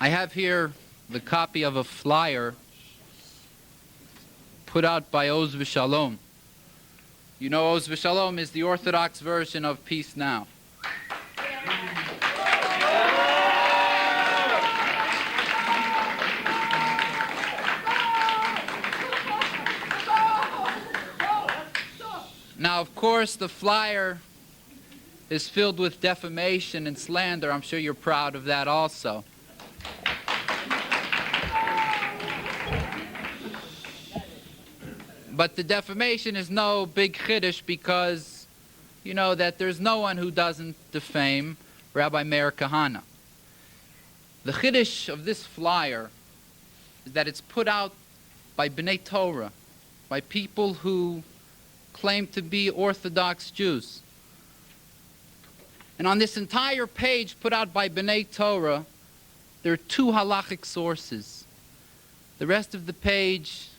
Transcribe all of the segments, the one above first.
I have here the copy of a flyer put out by Oz V'Shalom. You know, Oz V'Shalom is the Orthodox version of Peace Now. Now, of course, the flyer is filled with defamation and slander. I'm sure you're proud of that also. But the defamation is no big chiddush because you know that there's no one who doesn't defame Rabbi Meir Kahane. The chiddush of this flyer is that it's put out by B'nai Torah, by people who claim to be Orthodox Jews. And on this entire page put out by B'nai Torah, there are two halachic sources. The rest of the page,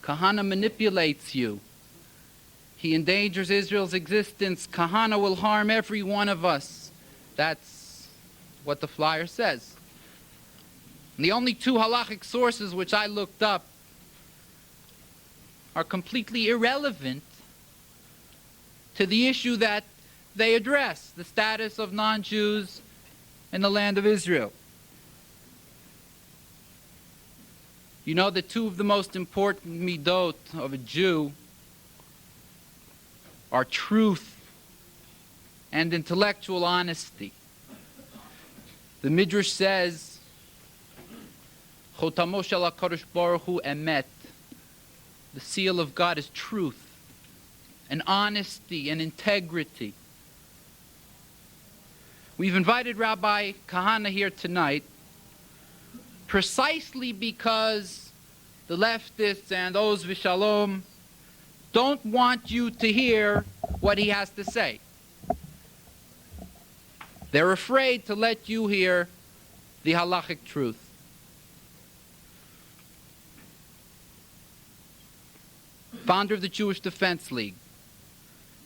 Kahane manipulates you. He endangers Israel's existence. Kahane will harm every one of us. That's what the flyer says. And the only two halachic sources which I looked up are completely irrelevant to the issue that they address, the status of non-Jews in the land of Israel. You know that two of the most important midot of a Jew are truth and intellectual honesty. The Midrash says, Chotamo shel HaKadosh Baruch Hu emet. The seal of God is truth and honesty and integrity. We've invited Rabbi Kahane here tonight precisely because the leftists and Oz V'Shalom don't want you to hear what he has to say. They're afraid to let you hear the halachic truth. Founder of the Jewish Defense League,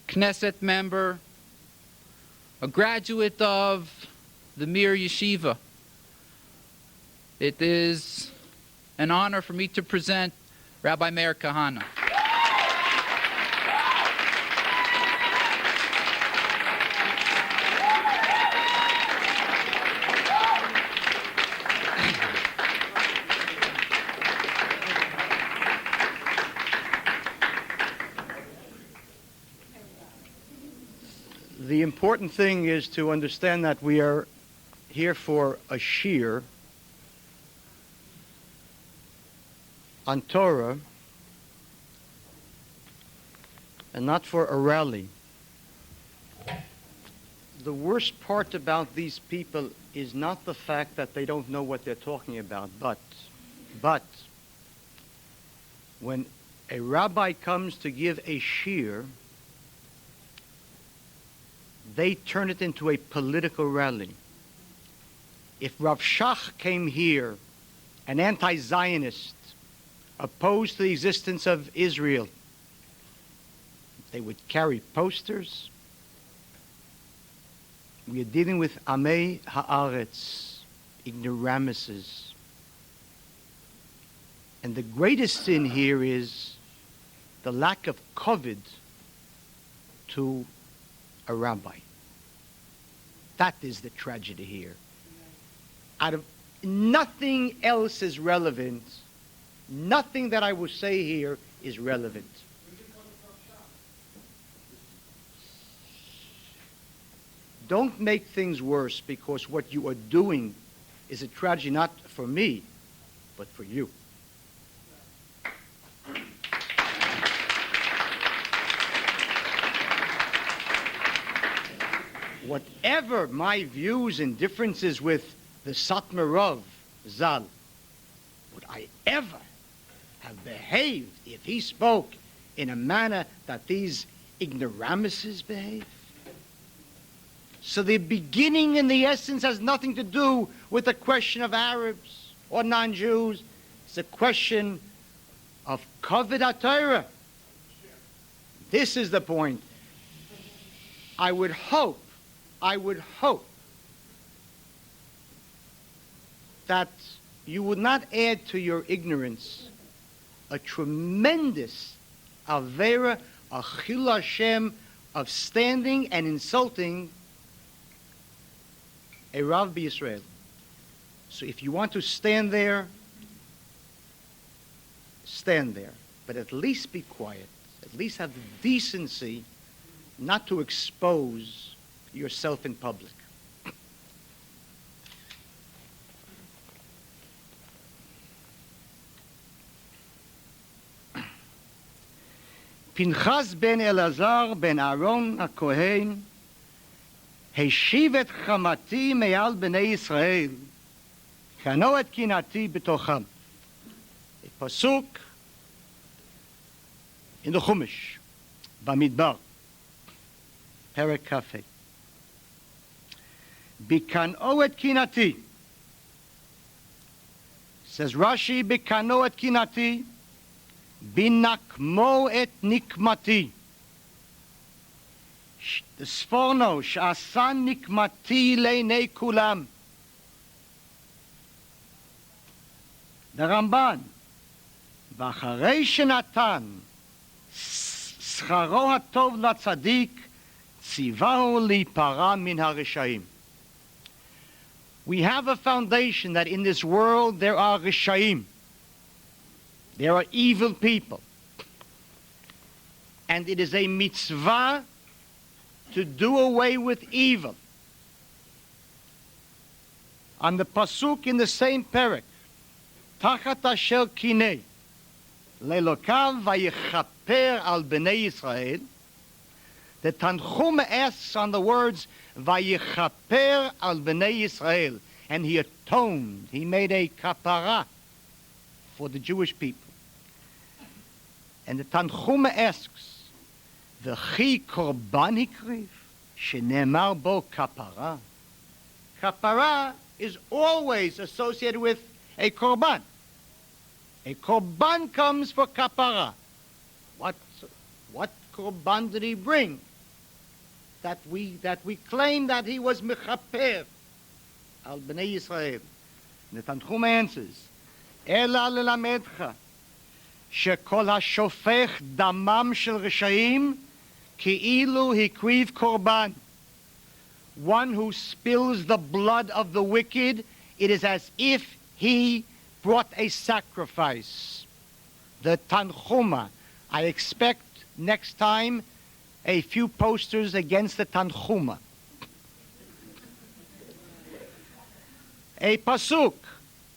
Knesset member, a graduate of the Meir Yeshiva. It is an honor for me to present Rabbi Meir Kahane. The important thing is to understand that we are here for a shiur on Torah and not for a rally. The worst part about these people is not the fact that they don't know what they're talking about, but when a rabbi comes to give a shiur, they turn it into a political rally. If Rav Shach came here, an anti-Zionist, opposed to the existence of Israel, they would carry posters. We are dealing with Amei Haaretz, ignoramuses. And the greatest sin here is the lack of kavod to a rabbi. That is the tragedy here. Out of nothing else is relevant. Nothing that I will say here is relevant. Don't make things worse because what you are doing is a tragedy not for me, but for you. Whatever my views and differences with the Satmarov Zal, would I ever have behaved if he spoke in a manner that these ignoramuses behave? So the beginning and the essence has nothing to do with the question of Arabs or non-Jews. It's a question of kavod HaTorah. This is the point. I would hope that you would not add to your ignorance a tremendous avera, a chil Hashem, of standing and insulting a Rav B'Yisrael. So if you want to stand there, stand there. But at least be quiet. At least have the decency not to expose yourself in public. פנחס בן אלעזר בן אהרון הכהן השיב את חמתי מעל בני ישראל, קנו את קנאתי בתוכם. A pasuk in the Chumash, במדבר, פרק כ"ה. בקנאו את קנאתי. Says Rashi, בקנאו את קנאתי, בנקמו את נקמתי. ספורנו שעשה נקמתי לעיני כולם. הרמב"ן, ואחרי שנתן שכרו הטוב לצדיק, ציווהו להיפרע מן הרשעים. We have a foundation that in this world there are rishaim. There are evil people. And it is a mitzvah to do away with evil. On the pasuk in the same parak, Tachat asher kinei, lelokav vayechaper al bnei Yisrael, the Tanchuma asks on the words, vayechaper al bnei Yisrael, and he atoned, he made a kapara for the Jewish people. And the Tanchuma asks, V'chi korban hikriv, shenemar bo kapara. Kapara is always associated with a korban. A korban comes for kapara. What korban did he bring? That we claim that he was mechaper al bnei Yisrael. And the Tanchuma answers, Ela lelamedcha, שכל השופך דמם של רשעים כאילו הקריב קורבן. One who spills the blood of the wicked, it is as if he brought a sacrifice. The Tanchuma. I expect next time a few posters against the Tanchuma. A pasuk,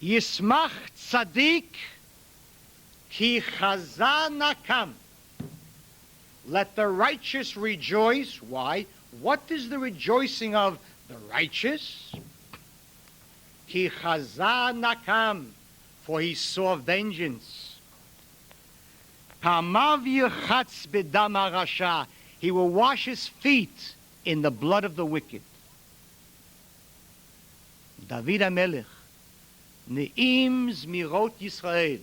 Yismach tzadik ki chazanakam. Let the righteous rejoice. Why? What is the rejoicing of the righteous? Ki chazanakam, for he saw vengeance. Pamav yirchatz bedam harasha, he will wash his feet in the blood of the wicked. David HaMelech, Ne'im Zmirot Yisrael,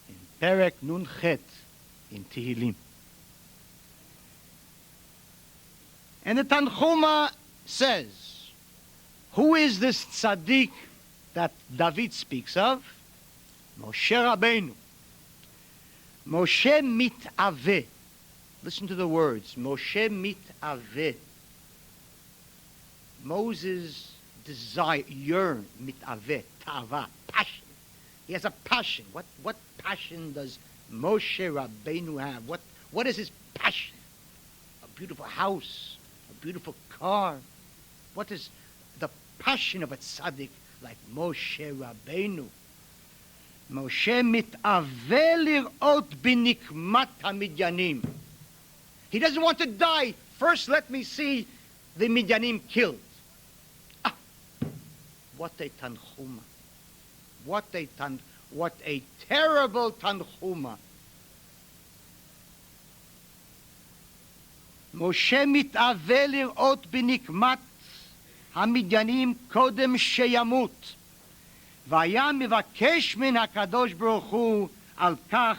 in Perek Nun Chet, in Tehillim. And the Tanchuma says, who is this tzaddik that David speaks of? Moshe Rabbeinu. Moshe mitaveh. Listen to the words. Moshe mitaveh. Moses desire, yearn, mitaveh, tava, passion. He has a passion. What passion does Moshe Rabbeinu have? What is his passion? A beautiful house, a beautiful car. What is the passion of a tzaddik like Moshe Rabbeinu? Moshe mitaveh lirot binikmat hamidyanim. He doesn't want to die. First, let me see the Midyanim killed. What a tanchuma. What a terrible tanchuma. Moshe mitaveh lirot binikmat hamidyanim kodem sheyamut. והיה מבקש מן הקדוש ברוך הוא על כך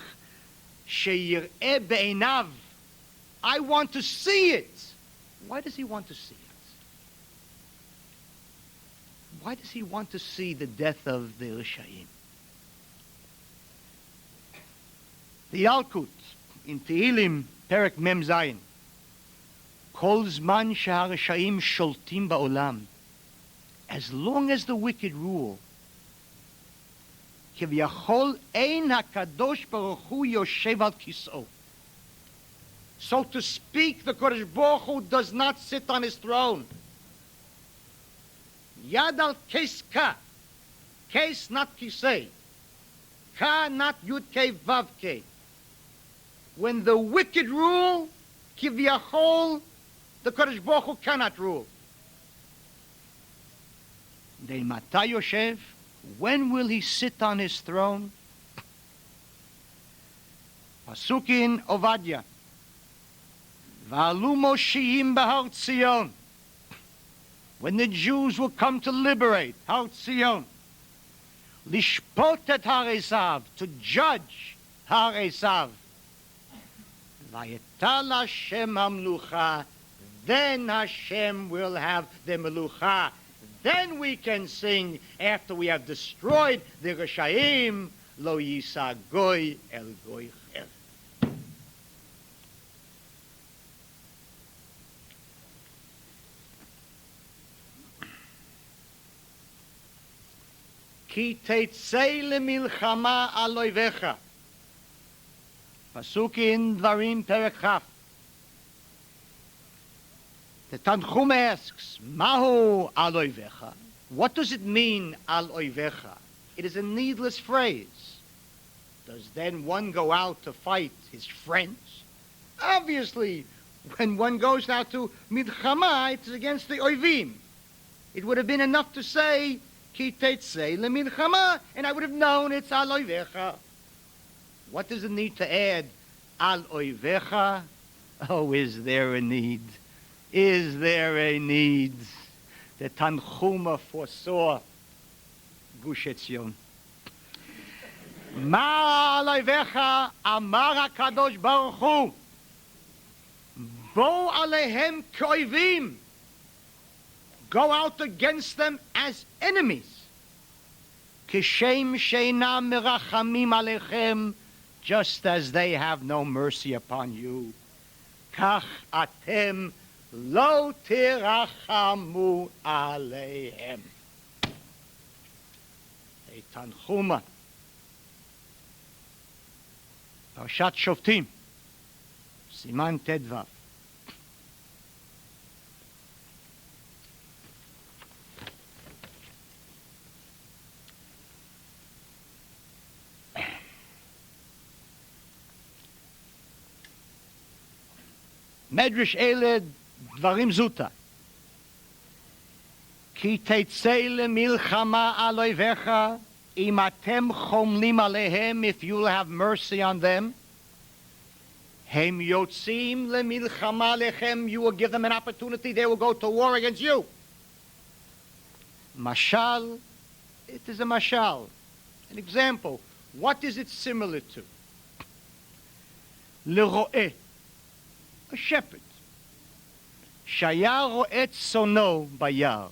שיראה בעיניו. I want to see it. Why does he want to see it? Why does he want to see the death of the Rishaim? The Yalkut in Tehillim, Perek Mem Zayin, Kol Zman Sheharashaim Sholtim Ba'olam, as long as the wicked rule, Kivyachol Ein HaKadosh Baruch Hu Yoshev Al Kis'o. So to speak, the Kodesh Baruch Hu does not sit on his throne. Yad al Kes Ka. Kes not Kisei. Ka not Yud Ke Vav Ke. When the wicked rule, Kivyachol, the Kodesh Baruch Hu cannot rule. Then Mata Yoshev, when will he sit on his throne? Pasukin Ovadia. Va'alu Moshiim B'Har Tzion. When the Jews will come to liberate Har Tzion. Lishpot et Har Esav, to judge Har Esav. Vayetal Hashem HaMlucha, then Hashem will have the Melucha. Then we can sing, after we have destroyed the Rishaim, Lo Yisa Goy El Goy Cher. Ki teitzei lemilchama al oivecha. Pasuk in Dvarim Perek Chaf. The Tanchum asks, Mahu al oivecha? What does it mean, al oivecha? It is a needless phrase. Does then one go out to fight his friends? Obviously, when one goes out to milchama, it's against the oivim. It would have been enough to say, Ki teitzei lemilchama, and I would have known it's al oivecha. What does it need to add? Al oivecha? Oh, is there a need? Is there a need? The Tanchuma foresaw Gush Etzion. Ma al oivecha amar HaKadosh Baruch Hu. Bo alehem koivim. Go out against them as enemies. Kishem sheinam merachamim alechem, just as they have no mercy upon you. Kach atem lo tirachamu aleihem. A Tanchuma. Parshat Shoftim. Siman Tedvav. Medrash Ele Dvarim Zuta. Ki teitzei lemilchama al oivecha, im atem chomlim alehem, if you'll have mercy on them. Hem yotzim lemilchama alechem, you will give them an opportunity, they will go to war against you. Mashal, it is a mashal, an example. What is it similar to? Lero'eh, a shepherd. Shaya ro'et sono bayar.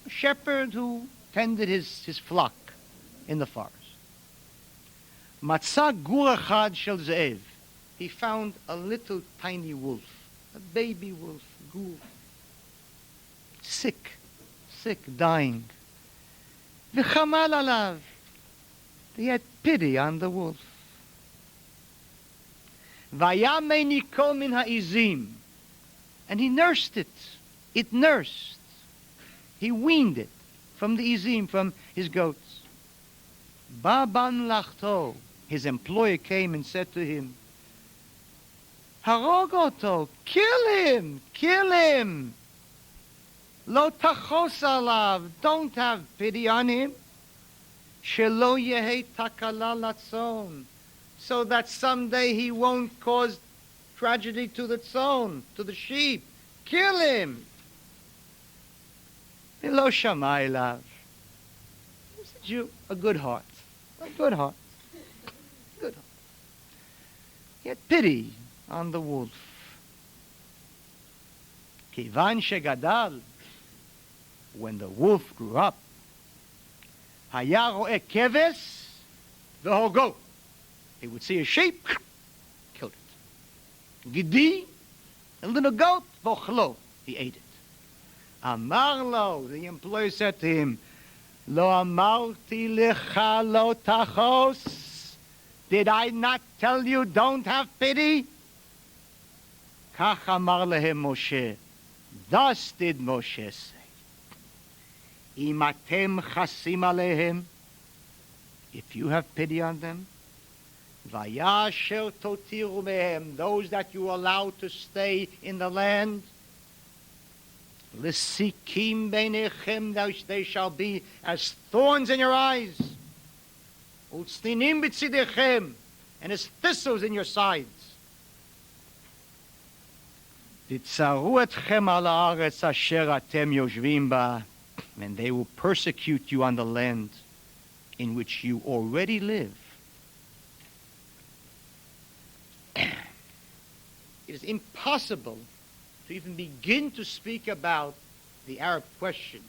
A shepherd who tended his flock in the forest. Matzah gur echad shel ze'ev. He found a little tiny wolf, a baby wolf, gur. Sick, dying. V'chamal alav. He had pity on the wolf. Vayamei nikol min ha'izim. And he nursed it. It nursed. He weaned it from the izim, from his goats. Baban lachto. His employer came and said to him, Harogoto, kill him. Lo tachos alav, don't have pity on him. Shelo yehei takala latzon, so that someday he won't cause tragedy to the tzon, to the sheep. Kill him. Lo shamai lav. He's a Jew, a good heart. A good heart. Good heart. He had pity on the wolf. Kivan shegadal. When the wolf grew up, היה רואה כבש והורגו. He would see a sheep, killed it. Gidi, a little goat, ואוכלו. He ate it. אמר לו, the employer said to him, לא אמרתי לך לא תחוס? Did I not tell you don't have pity? כך אמר להם משה. Thus did Moshe say. אם אתם חסים עליהם, if you have pity on them, ויאשר תותירו מהם, those that you allow to stay in the land, לסיכים בעיניכם, they shall be as thorns in your eyes, וצנינים בצדיכם, and as thistles in your sides. תצרו אתכם על הארץ אשר אתם יושבים בה, and they will persecute you on the land in which you already live. It is impossible to even begin to speak about the Arab question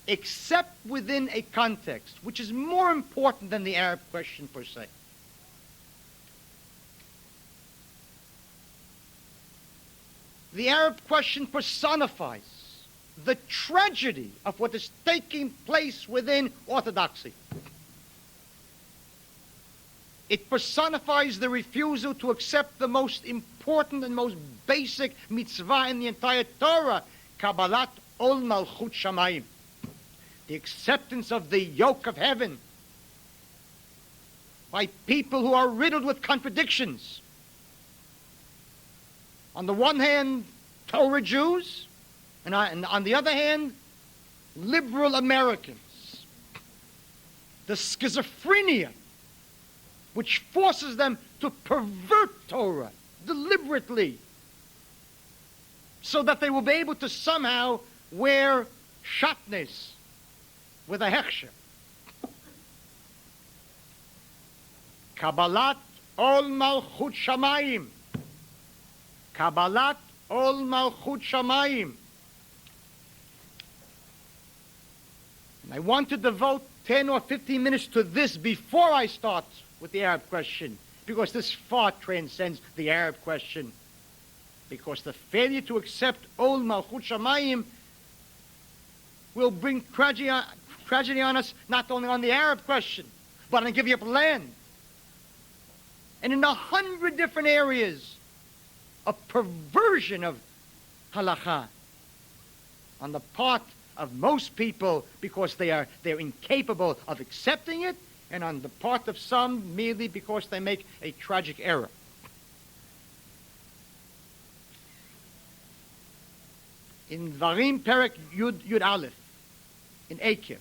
except within a context which is more important than the Arab question per se. The Arab question personifies the tragedy of what is taking place within Orthodoxy. It personifies the refusal to accept the most important and most basic mitzvah in the entire Torah, Kabbalat Ol Malchut Shamayim, the acceptance of the yoke of heaven by people who are riddled with contradictions. On the one hand, Torah Jews, and on the other hand, liberal Americans. The schizophrenia which forces them to pervert Torah deliberately so that they will be able to somehow wear shatnez with a hechsher. Kabbalat Ol Malchut Shamayim. Kabbalat Ol Malchut Shamayim. And I want to devote 10 or 15 minutes to this before I start with the Arab question, because this far transcends the Arab question. Because the failure to accept Ol Malchut Shamayim will bring tragedy on us, not only on the Arab question, but on giving up land. And in 100 different areas, a perversion of halakha on the part of most people because they're incapable of accepting it, and on the part of some merely because they make a tragic error. In Dvarim Perek Yud Aleph, in Ekev,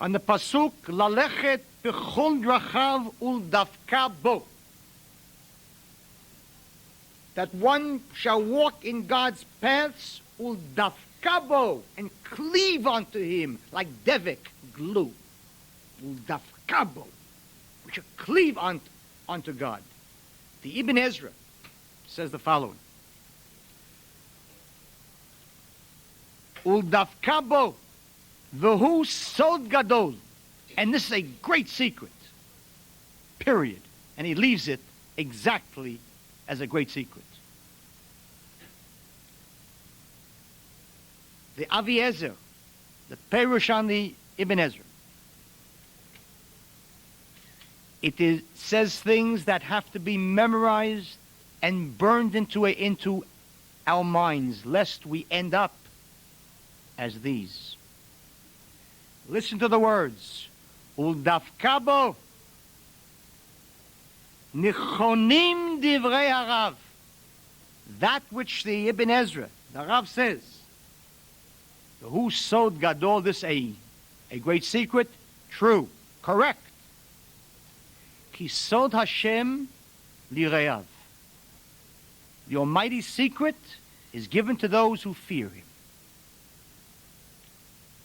on the pasuk Lalechet b'chol drachav uldavka bo, that one shall walk in God's paths uldavka bo, and cleave unto him like devik glue. Uldavka bo, we shall cleave unto God. The Ibn Ezra says the following: Uldavka bo v'hu sod gadol, and this is a great secret, period. And he leaves it exactly as a great secret. The Avi Ezer, the Perush on the Ibn Ezra, it says things that have to be memorized and burned into our minds, lest we end up as these. Listen to the words. Uldavka bo nichonim divrei harav. That which the Ibn Ezra, the Rav says, who sod gadol, this a great secret, true, correct. Ki sod Hashem lireav. The Almighty secret is given to those who fear Him.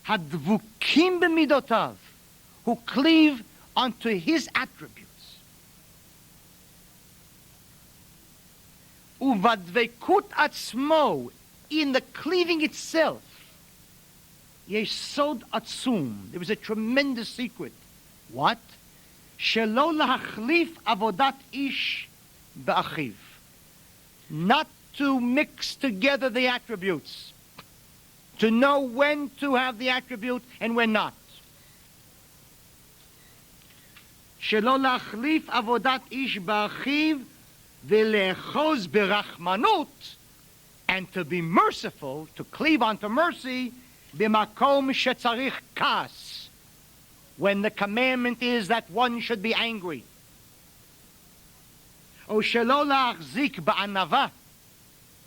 Hadvukim b'midotav, who cleave unto His attributes. Uvadvekut atzmo, in the cleaving itself, yesod atzum, there was a tremendous secret. What? Shelo lahachlif avodat ish ba'achiv. Not to mix together the attributes. To know when to have the attribute and when not. Shelo lahachlif avodat ish ba'achiv v'lechoz berachmanut, and to be merciful, to cleave unto mercy, b'makom shetzarich kas, when the commandment is that one should be angry. O shelo la'achzik ba'anava,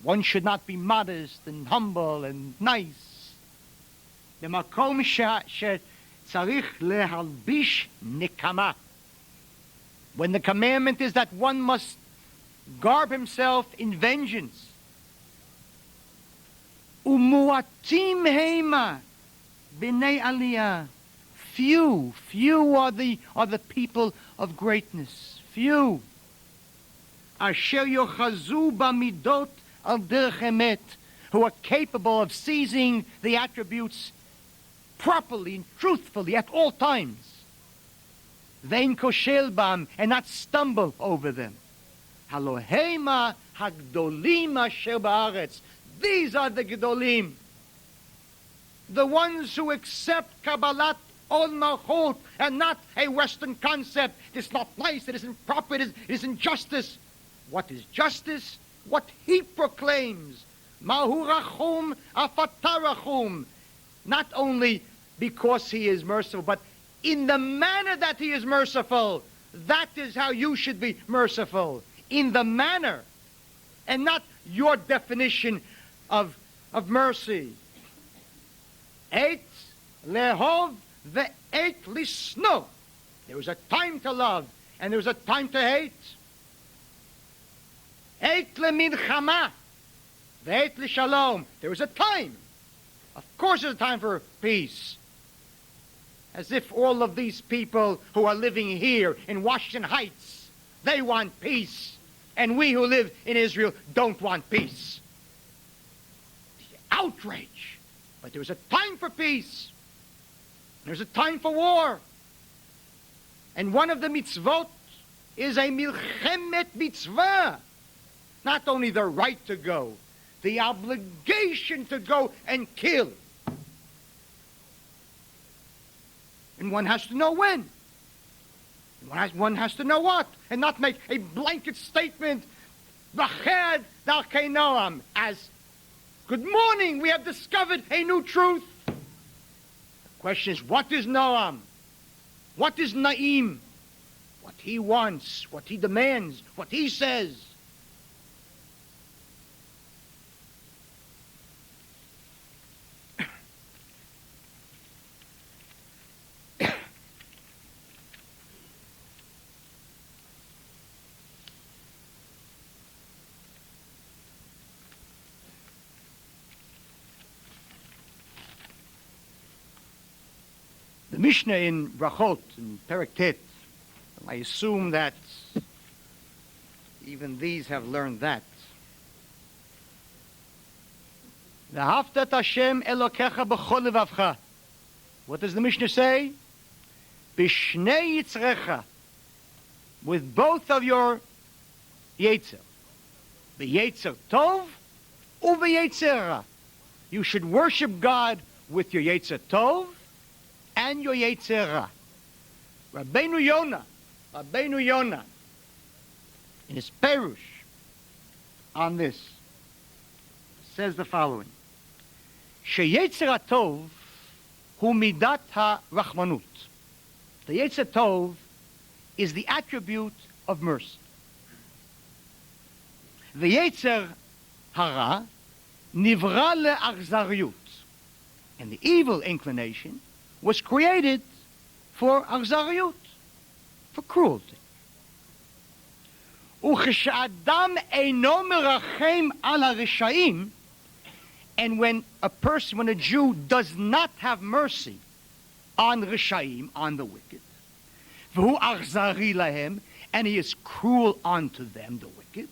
one should not be modest and humble and nice. B'makom shetzarich lehalbish nikama, when the commandment is that one must garb himself in vengeance. Umuatim heima b'nei aliyah. Few are the people of greatness. Few. Asher yochazu b'midot of derech emet, who are capable of seizing the attributes properly and truthfully at all times. Vein koshel bam, and not stumble over them. Halohema hagdolim asher ba'aretz. These are the gedolim, the ones who accept Kabbalat Ol Malchut and not a Western concept. It's not nice, it isn't proper, it isn't justice. What is justice? What he proclaims. Mahu rachum afatarachum. Not only because he is merciful, but in the manner that he is merciful. That is how you should be merciful. In the manner, and not your definition of mercy. Eit lehov ve'eit lisno. There was a time to love, and there was a time to hate. Eit lemilchama ve'eit lishalom. There was a time. Of course there's a time for peace. As if all of these people who are living here in Washington Heights, they want peace, and we who live in Israel don't want peace. Outrage. But there was a time for peace. There was a time for war. And one of the mitzvot is a milchemet mitzvah. Not only the right to go, the obligation to go and kill. And one has to know when. One has to know what. And not make a blanket statement, V'ched darkei noam, as good morning, we have discovered a new truth. The question is, what is Noam? What is Naim? What he wants, what he demands, what he says. The Mishnah in Brachot, in Perek Tet, I assume that even these have learned that. V'ahavta et Hashem Elokecha b'chol levavcha. What does the Mishnah say? B'shnei yitzrecha, with both of your yetzer. B'yetzer tov u'b'yetzer ra. You should worship God with your yetzer tov and your yetzer ra. Rabbeinu Yonah, in his Perush on this, says the following: Sheyetzer tov hu midat ha-rachmanut. The yetzer tov is the attribute of mercy. The yetzer hara nivra le'achzariyut, and the evil inclination was created for achzariyut, for cruelty. Uchesh'adam eino merachem al harishayim, and when a Jew does not have mercy on rishayim, on the wicked, v'hu achzari lahem, and he is cruel unto them, the wicked,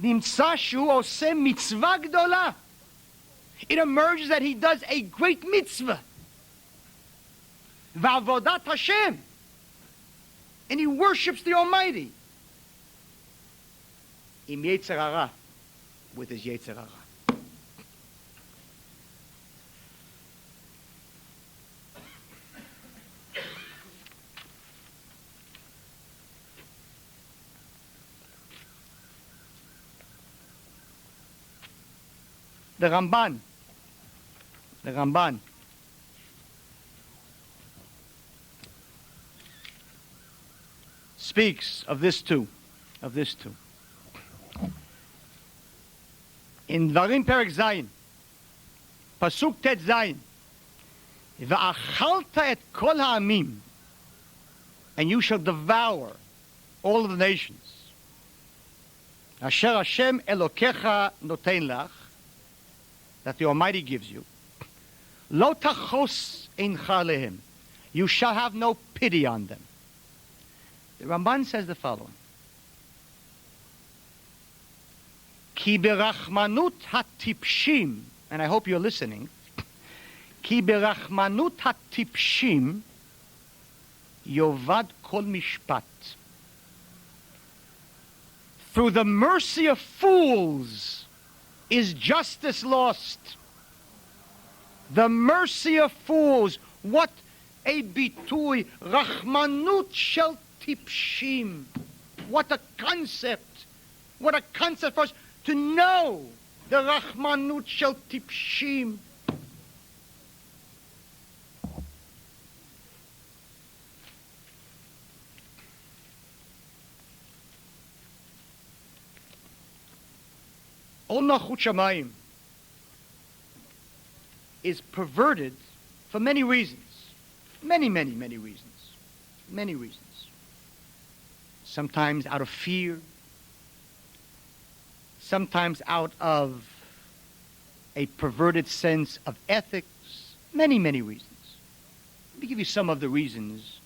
nimtza shu oseh mitzvah gdola, it emerges that he does a great mitzvah. V'avodat Hashem. And he worships the Almighty. Im Yetzer Hara, with his Yetzer Hara. The Ramban speaks of this too. In Dvarim Perek Zayin, Pasuk Tet Zayin, Va'achalta et kol ha'amim, and you shall devour all of the nations. Asher Hashem Elokecha noten lach, that the Almighty gives you. Lo tachos eincha lehem, you shall have no pity on them. The Ramban says the following. Ki berachmanut hatipshim, and I hope you're listening. Ki berachmanut hatipshim yovad kol mishpat. Through the mercy of fools is justice lost. The mercy of fools. What a bitui. Rachmanut shel tipshim. What a concept. What a concept for us to know the Rachmanut shel tipshim. All Nachut Shamayim is perverted for many reasons. Many reasons. Many reasons. Sometimes out of fear. Sometimes out of a perverted sense of ethics. Many reasons. Let me give you some of the reasons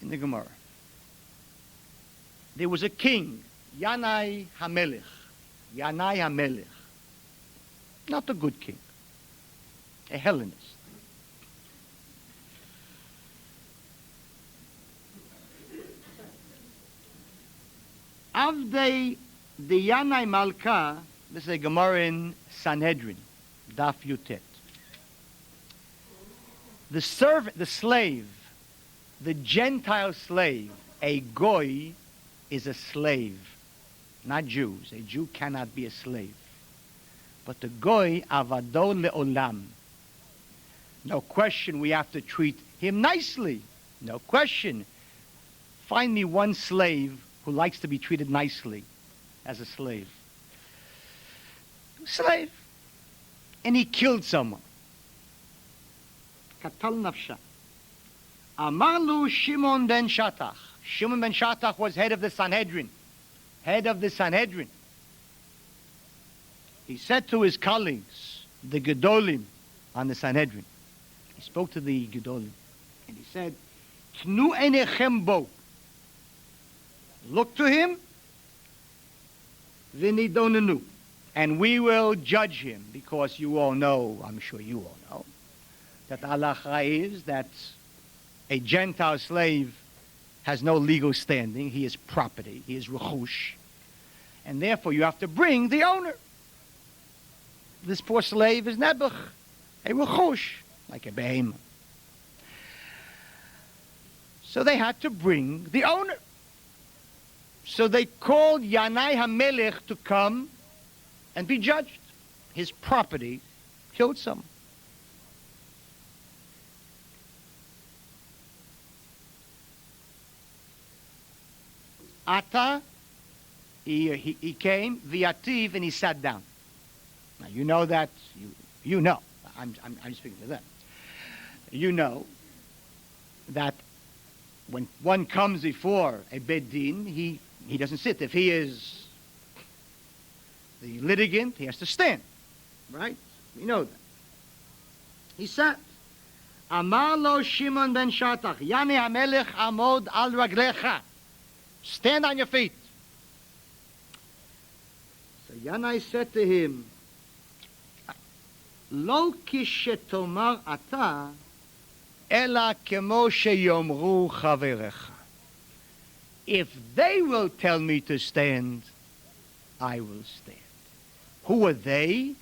in the Gemara. There was a king, Yanai HaMelech. Yanai HaMelech. Not a good king. A Hellenist. Avdei the Yanai Malka, this is a Gemara in Sanhedrin, Daf Yutet. The slave, the Gentile slave, a goy is a slave. Not Jews. A Jew cannot be a slave. But the goy, avado le'olam. No question we have to treat him nicely. No question. Find me one slave who likes to be treated nicely as a slave. Slave. And he killed someone. Katal nafsha. Amalu Shimon ben Shatach. Shimon ben Shatach was head of the Sanhedrin. Head of the Sanhedrin. He said to his colleagues, the Gedolim on the Sanhedrin, he spoke to the Gedolim, and he said, Tnu enechem bo. Look to him, v'nidonenu, and we will judge him, because you all know, I'm sure you all know, that the halacha is that a Gentile slave has no legal standing. He is property. He is rechush. And therefore you have to bring the owner. This poor slave is nebuch, a rechush, like a behemoth. So they had to bring the owner. So they called Yanai HaMelech to come and be judged. His property killed someone. Ata, he came, Viativ, and he sat down. Now you know that, you know, I'm speaking to them. You know that when one comes before a Beit Din, he doesn't sit. If he is the litigant, he has to stand. Right? We know that. He sat. Amar lo Shimon ben Shatach, Yanai HaMelech amod al raglecha. Stand on your feet. So Yanai said to him, לא כשתאמר אתה, אלא כמו שיאמרו חבריך. If they will tell me to stand, I will stand. Who are they?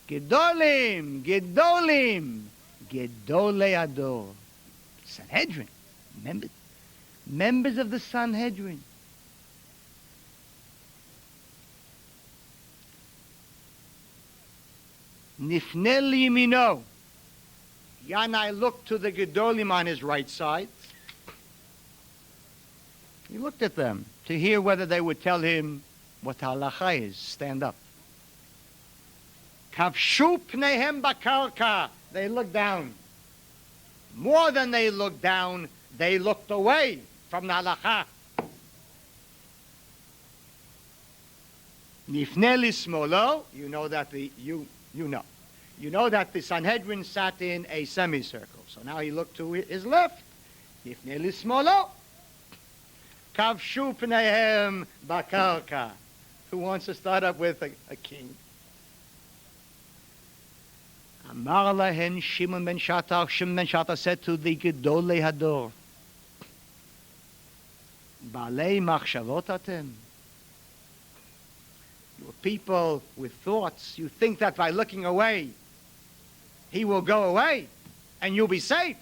Gedolim, Gedolim, Gedolei Ador. Sanhedrin, members of the Sanhedrin. Nifne liyimino. Yanai looked to the Gedolim on his right side. He looked at them to hear whether they would tell him what halacha is. Stand up. Kavshu pneihem bakarka. They looked down. More than they looked down, they looked away from the halacha. Nifne lismolo. You know that you know that the Sanhedrin sat in a semicircle. So now he looked to his left. Nifne lismolo. Kavshu pneihem bakarka. Who wants to start up with a king? Amar lahen Shimon ben Shattach. Shimon ben Shattach said to the Gedolei Hador, Baalei machshavot atem. You are people with thoughts. You think that by looking away, he will go away and you'll be safe.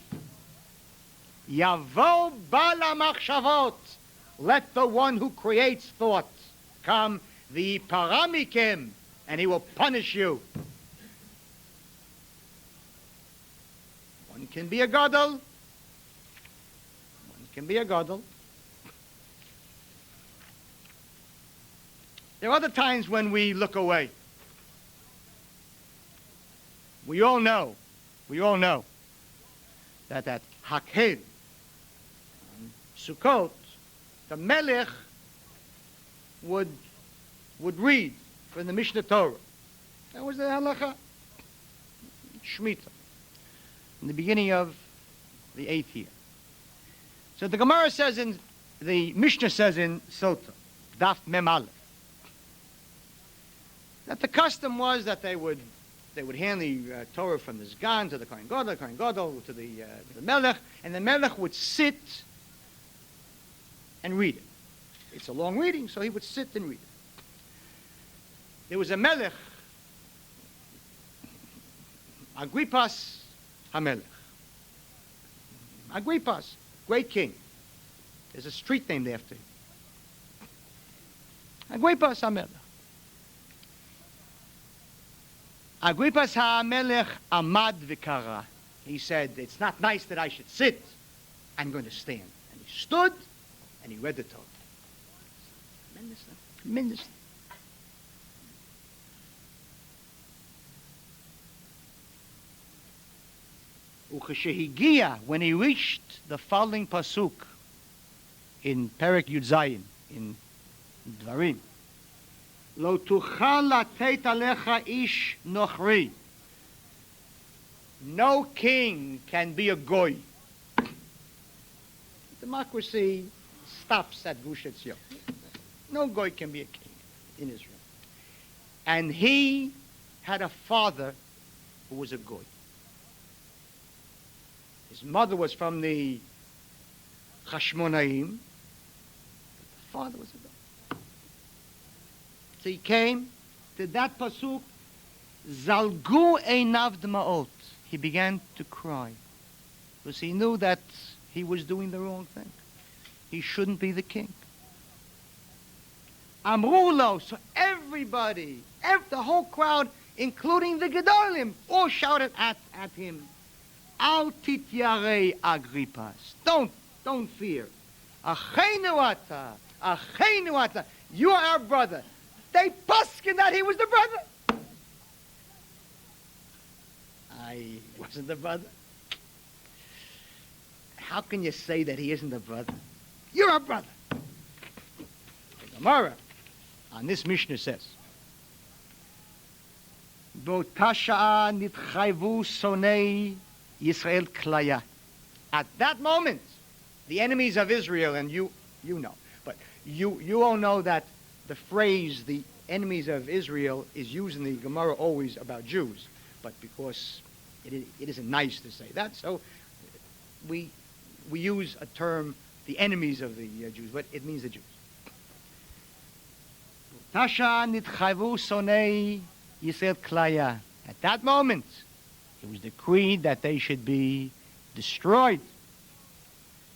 Yavo bala machshavot. Let the one who creates thoughts come, the paramikim, and he will punish you. One can be a gadol. One can be a gadol. There are other times when we look away. We all know that at Hakhel, Sukkot, the Melech would read from the Mishnah Torah. That was the halacha. Shemitah. In the beginning of the 8th year. So the Gemara says the Mishnah says in Sota, Daf Mem Aleph, that the custom was that they would hand the Torah from the Zgan to the Kohen Gadol to the Melech, and the Melech would sit and read it. It's a long reading, so he would sit and read it. There was a Melech, Agrippas HaMelech. Agrippas, great king. There's a street named after him. Agrippas HaMelech. Agrippas HaMelech amad v'kara. He said, it's not nice that I should sit. I'm going to stand. And he stood and he read the Torah. Tremendous. Ukeshehigia, when he reached the following pasuk in Perek Yud Zayin, in Dvarim, Lo tuchal latet alecha ish nochri. No king can be a goy. Democracy stops at Gush Etzion. No goy can be a king in Israel. And he had a father who was a goy. His mother was from the Chashmonaim. The father was a goy. So he came to that pasuk, Zalgu einav dma'ot. He began to cry because he knew that he was doing the wrong thing. He shouldn't be the king. Amrulo, so everybody, the whole crowd, including the Gedolim, all shouted at him, Al tityarei Agrippas. Don't fear. Achenu ata. You are our brother. They buskin that he was the brother. I wasn't the brother. How can you say that he isn't the brother? You're our brother. The Gemara on this Mishnah says, Bo'tasha'a nitchayvu sonei Yisrael klaya. At that moment, the enemies of Israel, and you know, but you all know that the phrase, the enemies of Israel, is used in the Gemara always about Jews. but because it isn't nice to say that, so we use a term, the enemies of the Jews, but it means the Jews. Tasha nitchayvu sonei Yisrael klaya. At that moment, it was decreed that they should be destroyed.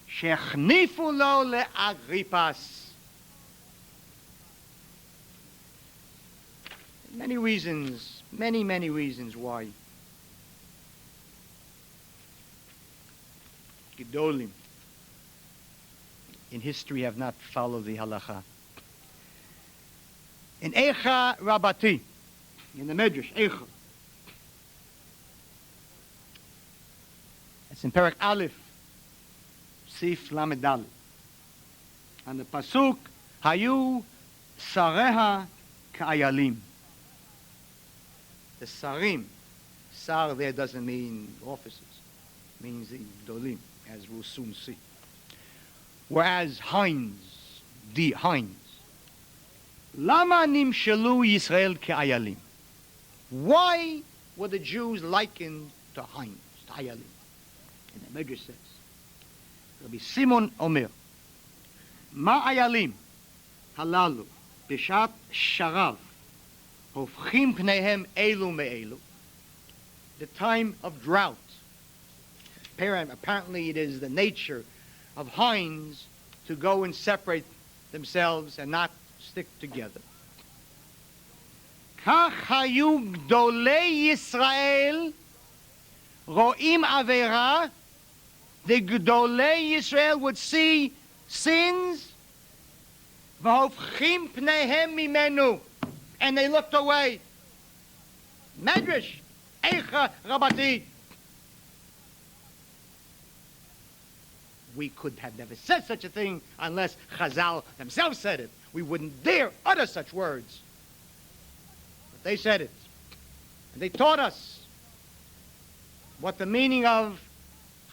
Shechnifu lo le'agripas. Many reasons, many reasons why Gedolim in history have not followed the halacha. In Eicha Rabati, in the Medrash, Eicha, it's in Perek Aleph, Sif Lamed Daled, and the pasuk, Hayu Sareha Ka'ayalim. The Sarim, Sar there doesn't mean officers, it means the Gedolim, as we'll soon see. Whereas Heinz, the Heinz, Lama nimshelu Yisrael ke'ayalim. Why were the Jews likened to Heinz, to Ayalim? And the Medrash says, Rabbi Simon Omer, Ma Ayalim halalu bishat sharav hofchim pneihem elu me'elu. The time of drought. Apparently it is the nature of hinds to go and separate themselves and not stick together. Kach hayu gdolei Yisrael ro'im avera. The gdolei Yisrael would see sins, v'hofchim pneihem mimenu, and they looked away. Medrash, Eicha Rabati. We could have never said such a thing unless Chazal themselves said it. We wouldn't dare utter such words. But they said it. And they taught us what the meaning of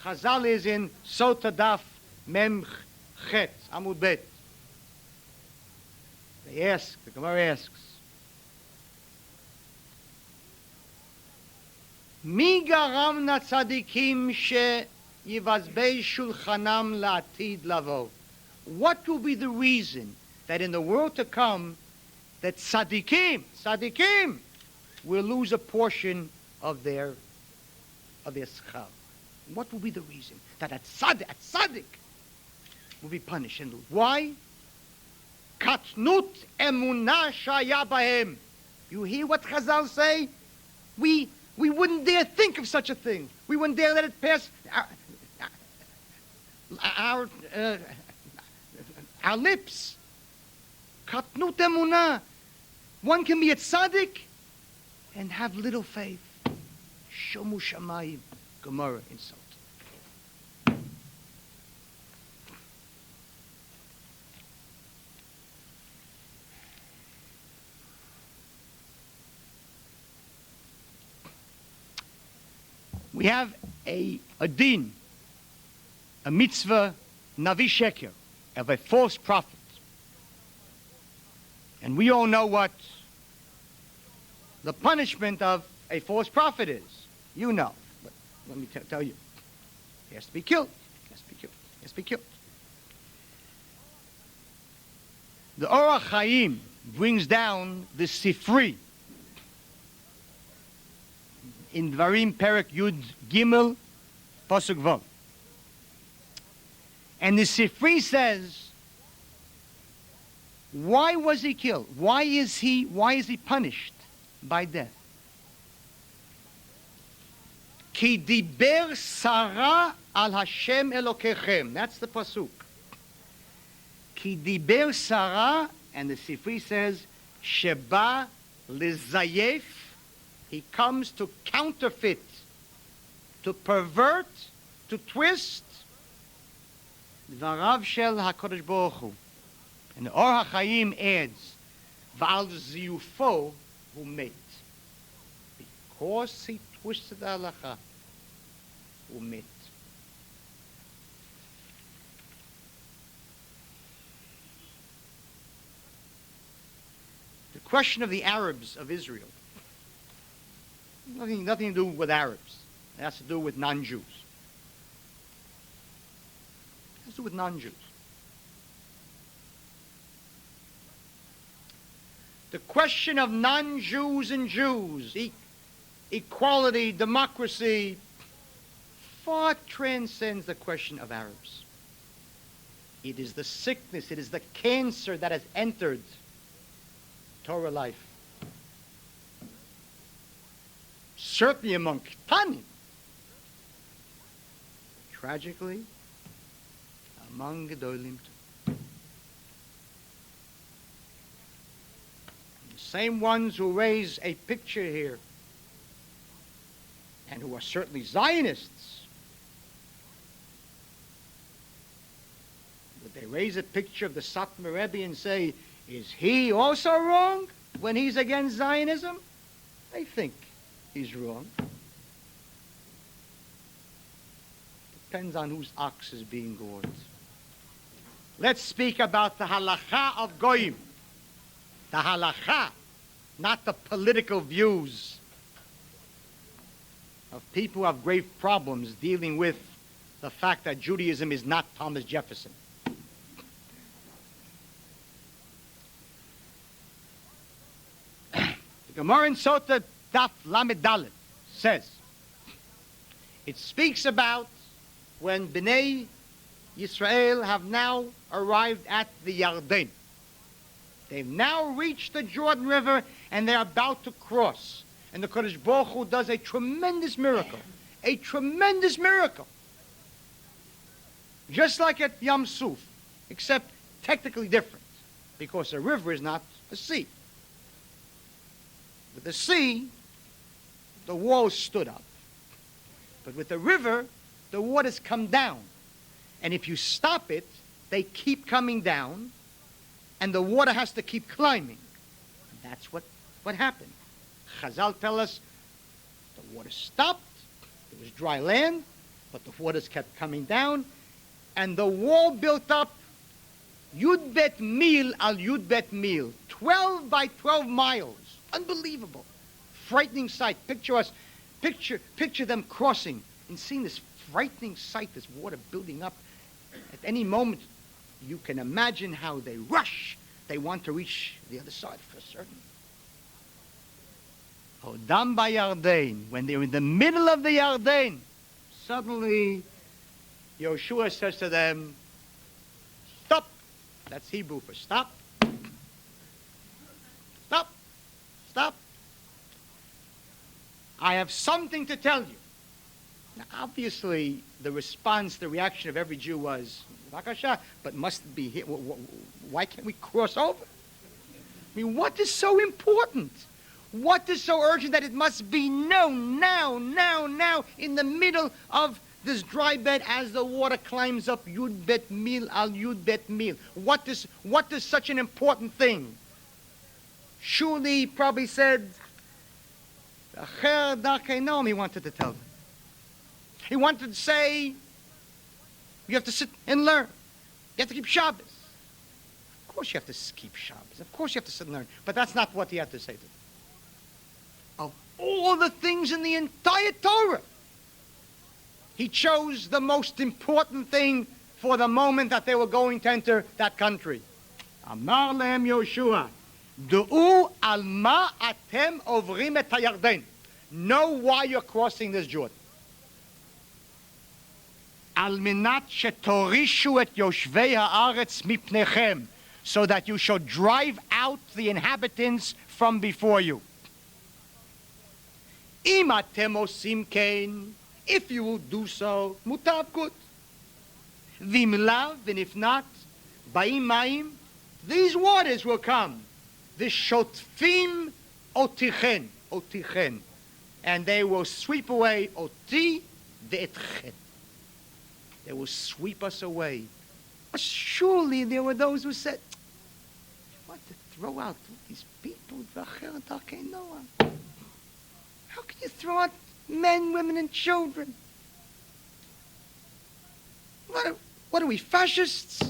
Chazal is in Sota Daf Mem Chet, Amud Bet. They ask, the Gemara asks, Mi garamna tzadikim she yivazbei shulchanam la'atid lavo. What will be the reason that in the world to come that tzadikim will lose a portion of their schar? What will be the reason that a tzaddik will be punished? And why? Katnut emunah shaya bahem. You hear what Chazal say? We wouldn't dare think of such a thing. We wouldn't dare let it pass our lips. Katnut emunah. One can be a tzaddik and have little faith. Shomu shamayim. Gemara insult. We have a din, a mitzvah, navi sheker, of a false prophet. And we all know what the punishment of a false prophet is. You know. But let me tell you. He has to be killed. He has to be killed. He has to be killed. The Orach Chaim brings down the Sifri in Dvarim Perek Yud Gimel Pasuk Vav. And the Sifri says, why was he killed? Why is he punished by death? Ki diber Sarah al Hashem Elokechem. That's the pasuk. Ki diber Sarah, and the Sifri says, Sheba lizayef. He comes to counterfeit, to pervert, to twist. Dvarav shel HaKadosh Baruch Hu. And the Or HaChaim adds, V'al ziyufo hu met. Because he twisted the halacha, hu met. The question of the Arabs of Israel Nothing to do with Arabs. It has to do with non-Jews. It has to do with non-Jews. The question of non-Jews and Jews, equality, democracy, far transcends the question of Arabs. It is the sickness, it is the cancer that has entered Torah life. Certainly among Ketanim. Tragically, among Gedolim too. The same ones who raise a picture here, and who are certainly Zionists, would they raise a picture of the Satmar Rebbe and say, is he also wrong when he's against Zionism? I think he's wrong. Depends on whose ox is being gored. Let's speak about the halakha of Goyim. The halakha, not the political views of people who have grave problems dealing with the fact that Judaism is not Thomas Jefferson. The Gemara in Sota Daf Lamed Dalet says, it speaks about when Bnei Yisrael have now arrived at the Yarden. They've now reached the Jordan River and they're about to cross. And the Kodesh Baruch Hu does a tremendous miracle. A tremendous miracle. Just like at Yam Suf, except technically different, because a river is not a sea. With the sea, the walls stood up. But with the river, the waters come down. And if you stop it, they keep coming down, and the water has to keep climbing. And that's what happened. Chazal tell us the water stopped, there was dry land, but the waters kept coming down, and the wall built up Yud Bet Mil al Yud Bet Mil, 12 by 12 miles. Unbelievable. Frightening sight. Picture them crossing and seeing this frightening sight, this water building up. At any moment, you can imagine how they rush. They want to reach the other side for certain. Odam Bayarden, when they're in the middle of the Yarden, suddenly Yoshua says to them, stop. That's Hebrew for stop. Stop. Stop. I have something to tell you. Now, obviously, the response, the reaction of every Jew was, Vakasha, but must be here. Why can't we cross over? I mean, what is so important? What is so urgent that it must be known now, in the middle of this dry bed as the water climbs up Yud Bet Mil al Yud Bet Mil? What is such an important thing? Surely he probably said, he wanted to tell them. He wanted to say, you have to sit and learn. You have to keep Shabbos. Of course you have to keep Shabbos. Of course you have to sit and learn. But that's not what he had to say to them. Of all the things in the entire Torah, he chose the most important thing for the moment that they were going to enter that country. Amar lehem Yoshua, Du'u al ma atem ovrim et hayarden. Know why you're crossing this Jordan. Al minat shetorishu et yoshvei haaretz mipnechem, so that you shall drive out the inhabitants from before you. Im atem osim kein, if you will do so, mutav good. Vim lav, and if not, ba'im ma'im, these waters will come. V'shotfim otichen, and they will sweep away oti ve'etchen. They will sweep us away. Surely there were those who said, you want to throw out all these people? How can you throw out men, women, and children? What are we, fascists?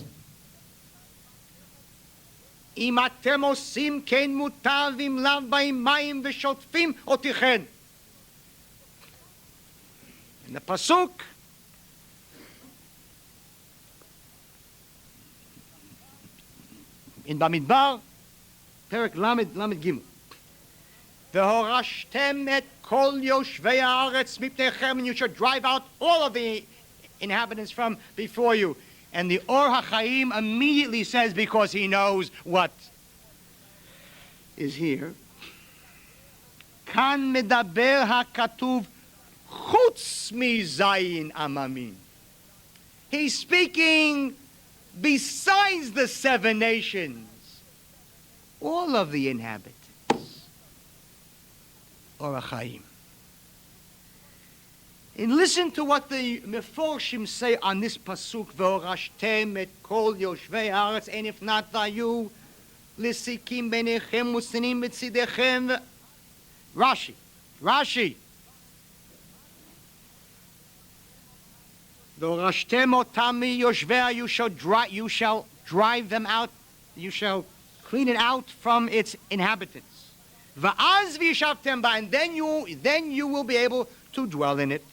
אם אתם עושים כן מוטב אם לאו באים מים ושוטפים אותיכן. In the Pasuk, in Bamidbar, Perek Lamed Gimel. V'horashtem et kol yoshvei haaretz mipnechem, and you should drive out all of the inhabitants from before you. And the Or HaChaim immediately says, because he knows what is here, Kan medaber hakatuv chutz mizayin amamin. He's speaking besides the 7 nations, all of the inhabitants. Or Chaim. And listen to what the Meforshim say on this pasuk: "V'orashtem et kol yoshvei haaretz," and if not, vayu lisikim benechem usinim betzidechem. Rashi. "V'orashtem otam yoshvei," you shall drive them out. You shall clean it out from its inhabitants. Va'az v'yishavtem ba, and then you will be able to dwell in it.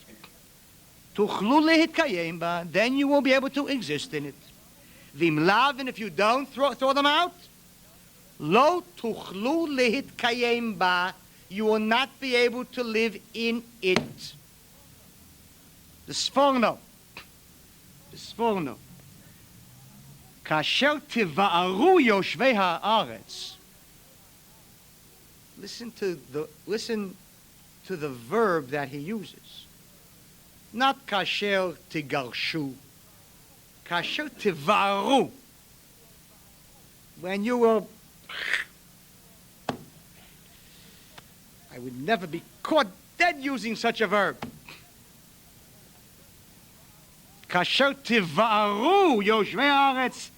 Tuchlu lehitkayem ba, then you will be able to exist in it. V'imlav, and if you don't throw them out, lo tuchlu lehitkayem ba, you will not be able to live in it. The Sforno. Kasher tiva'aru yoshvei haaretz. Listen to the verb that he uses. Not kasher tigarshu. Kasher tivaru. When you will, I would never be caught dead using such a verb. Kasher tivaru yoshvei haaretz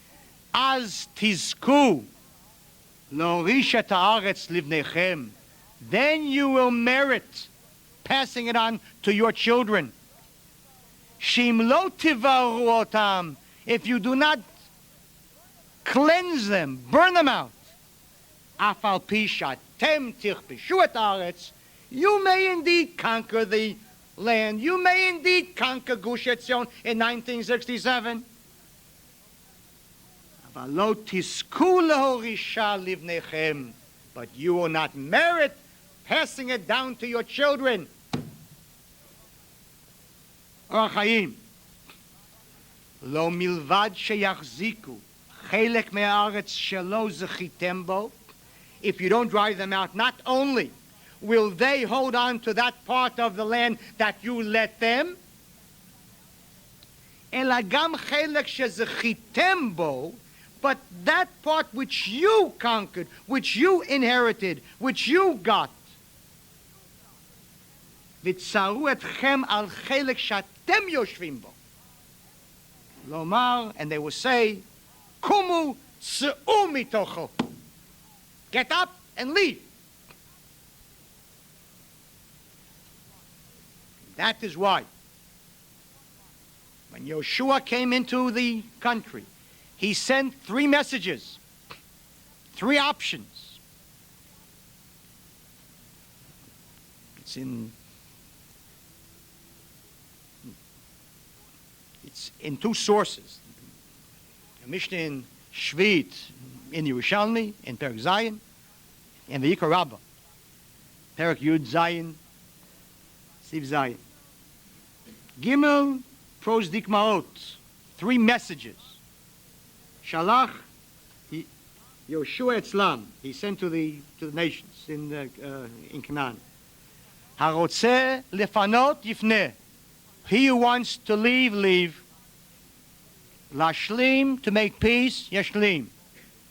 az tizku. Then you will merit passing it on to your children. If you do not cleanse them, burn them out, you may indeed conquer the land. You may indeed conquer Gush Etzion in 1967. But you will not merit passing it down to your children. Or Chaim. Lo milvad sheyachziku chelek me'aretz shelo zechitem bo. If you don't drive them out, not only will they hold on to that part of the land that you let them, ela gam chelek shezechitem bo, but that part which you conquered, which you inherited, which you got. Vitzaru etchem al chelek shatem yoshvim bo. Lomar, and they will say, Kumu tseu mitocho. Get up and leave. That is why, when Yoshua came into the country, he sent 3 messages, 3 options. It's in 2 sources. The Mishnah in Shvit, in Yerushalmi, in Perek Zayin, and the Yikar Rabbah, Perek Yud Zayin, Siv Zayin. Gimel Pros Dikmaot, 3 messages. Shalach, Yoshua Etzlam, he sent to the nations in Canaan. Harotze lefanot yifneh, he who wants to leave. Lashlim, to make peace, yashlim.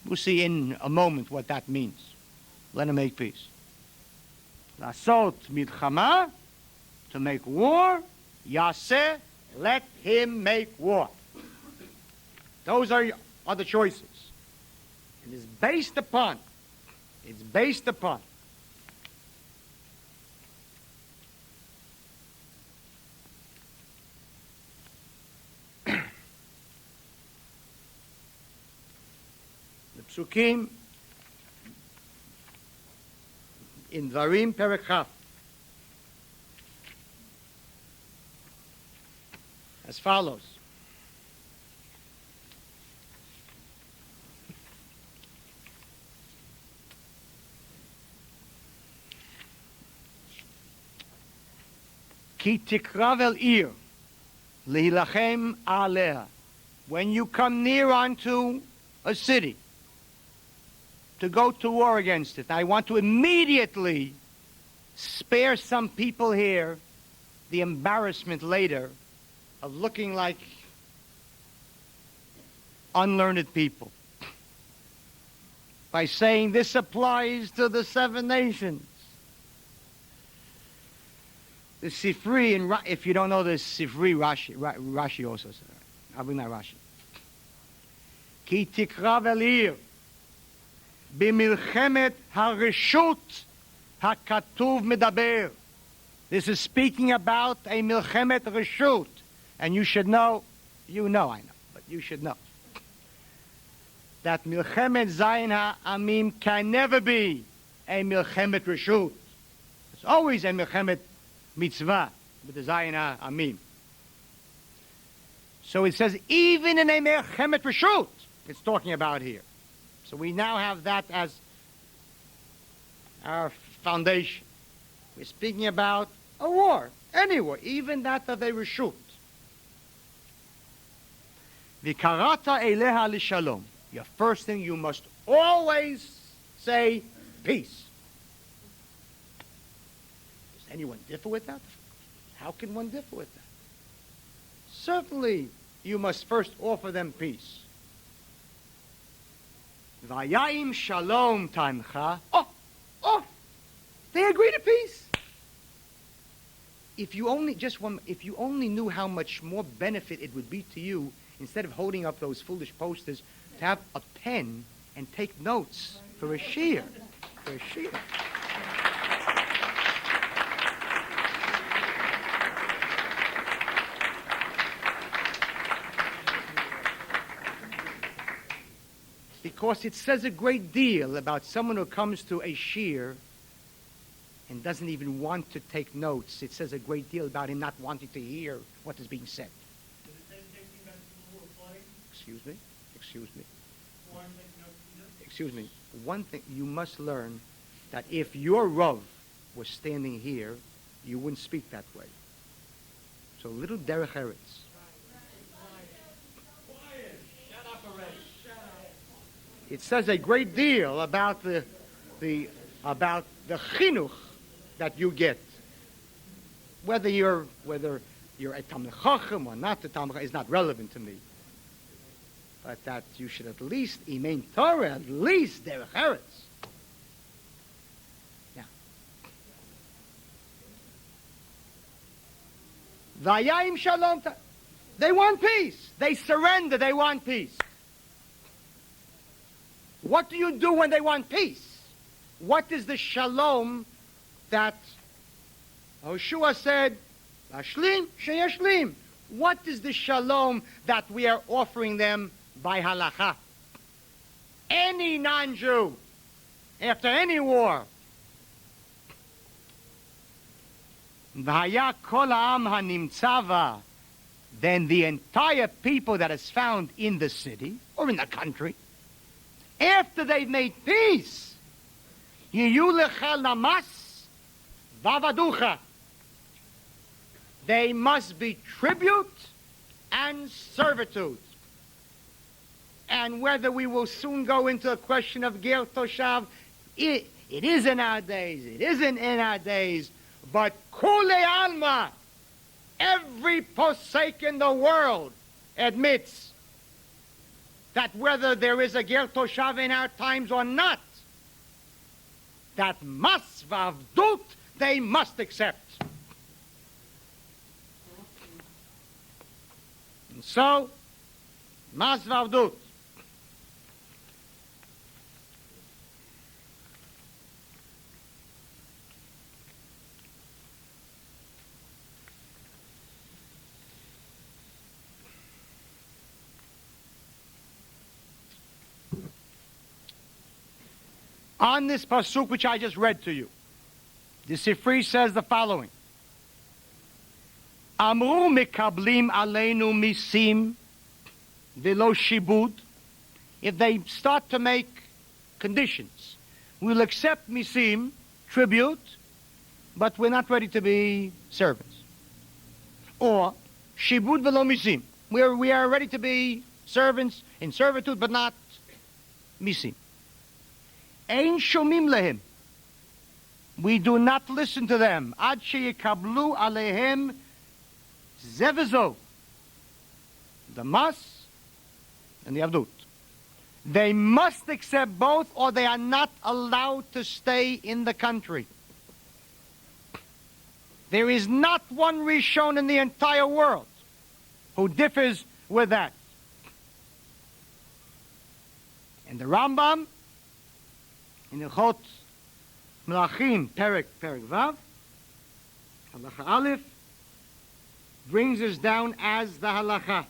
We'll see in a moment what that means. Let him make peace. Lasot milchama, to make war, yaseh, let him make war. Those are the choices. It is based upon the psukim in Dvarim Perek Chaf. as follows. Ki tikrav el ir, lihilachem aleha. When you come near unto a city, to go to war against it, I want to immediately spare some people here the embarrassment later of looking like unlearned people by saying this applies to the 7 nations. The Sifri, and if you don't know the Sifri, Rashi also said it. I'll bring that Rashi. Ki tikrav el ir b'milchemet hareshut hakatuv medaber. This is speaking about a milchemet reshut. And you should know, I know, but you should know that milchemet zayin ha'amim can never be a milchemet reshut. It's always a milchemet mitzvah with the zayin ha'amim. So it says even in a milchemet reshut, it's talking about here. So we now have that as our foundation. We're speaking about a war, any war, even that of a reshut. V'karata eleha l'shalom. Your first thing, you must always say peace. Does anyone differ with that? How can one differ with that? Certainly, you must first offer them peace. Vayayim shalom tancha. Oh, they agree to peace. If you only knew how much more benefit it would be to you, instead of holding up those foolish posters, to have a pen and take notes for a shiur. For a shiur. Because it says a great deal about someone who comes to a shiur and doesn't even want to take notes. It says a great deal about him not wanting to hear what is being said. Does it say anything about people who are flooding? Excuse me. One thing, you must learn that if your Rav was standing here, you wouldn't speak that way. So little derech eretz. It says a great deal about the chinuch that you get. Whether you're a Talmid Chacham or not a Talmid Chacham is not relevant to me. But that you should at least imein Torah, at least derech eretz. Now, vayayim shalom. They want peace. They surrender. They want peace. What do you do when they want peace? What is the shalom that Hoshua said, Ashlim sheyashlim? What is the shalom that we are offering them by halacha? Any non-Jew, after any war, V'haya kol ha'am hanimtzava, then the entire people that is found in the city or in the country, after they've made peace, yiyu lechel namas vavaducha, they must be tribute and servitude. And whether we will soon go into a question of ger toshav, it is in our days, it isn't in our days, but kule alma, every posek in the world admits that whether there is a ger toshav in our times or not, that mas vavdut they must accept. And so, mas vavdut. On this pasuk which I just read to you, the Sifri says the following: אמרו מקבלים עלינו מיסים ולא שיבוד. If they start to make conditions, we'll accept misim, tribute, but we're not ready to be servants. Or shibud velo misim. We are ready to be servants in servitude, but not misim. Ein shomim lehem. We do not listen to them. Ad sheyikablu alehem zevezo. The mas and the avdut. They must accept both, or they are not allowed to stay in the country. There is not one Rishon in the entire world who differs with that. And the Rambam, in Ilchot Melachim, Perek Vav, Halacha Aleph, brings us down as the halacha.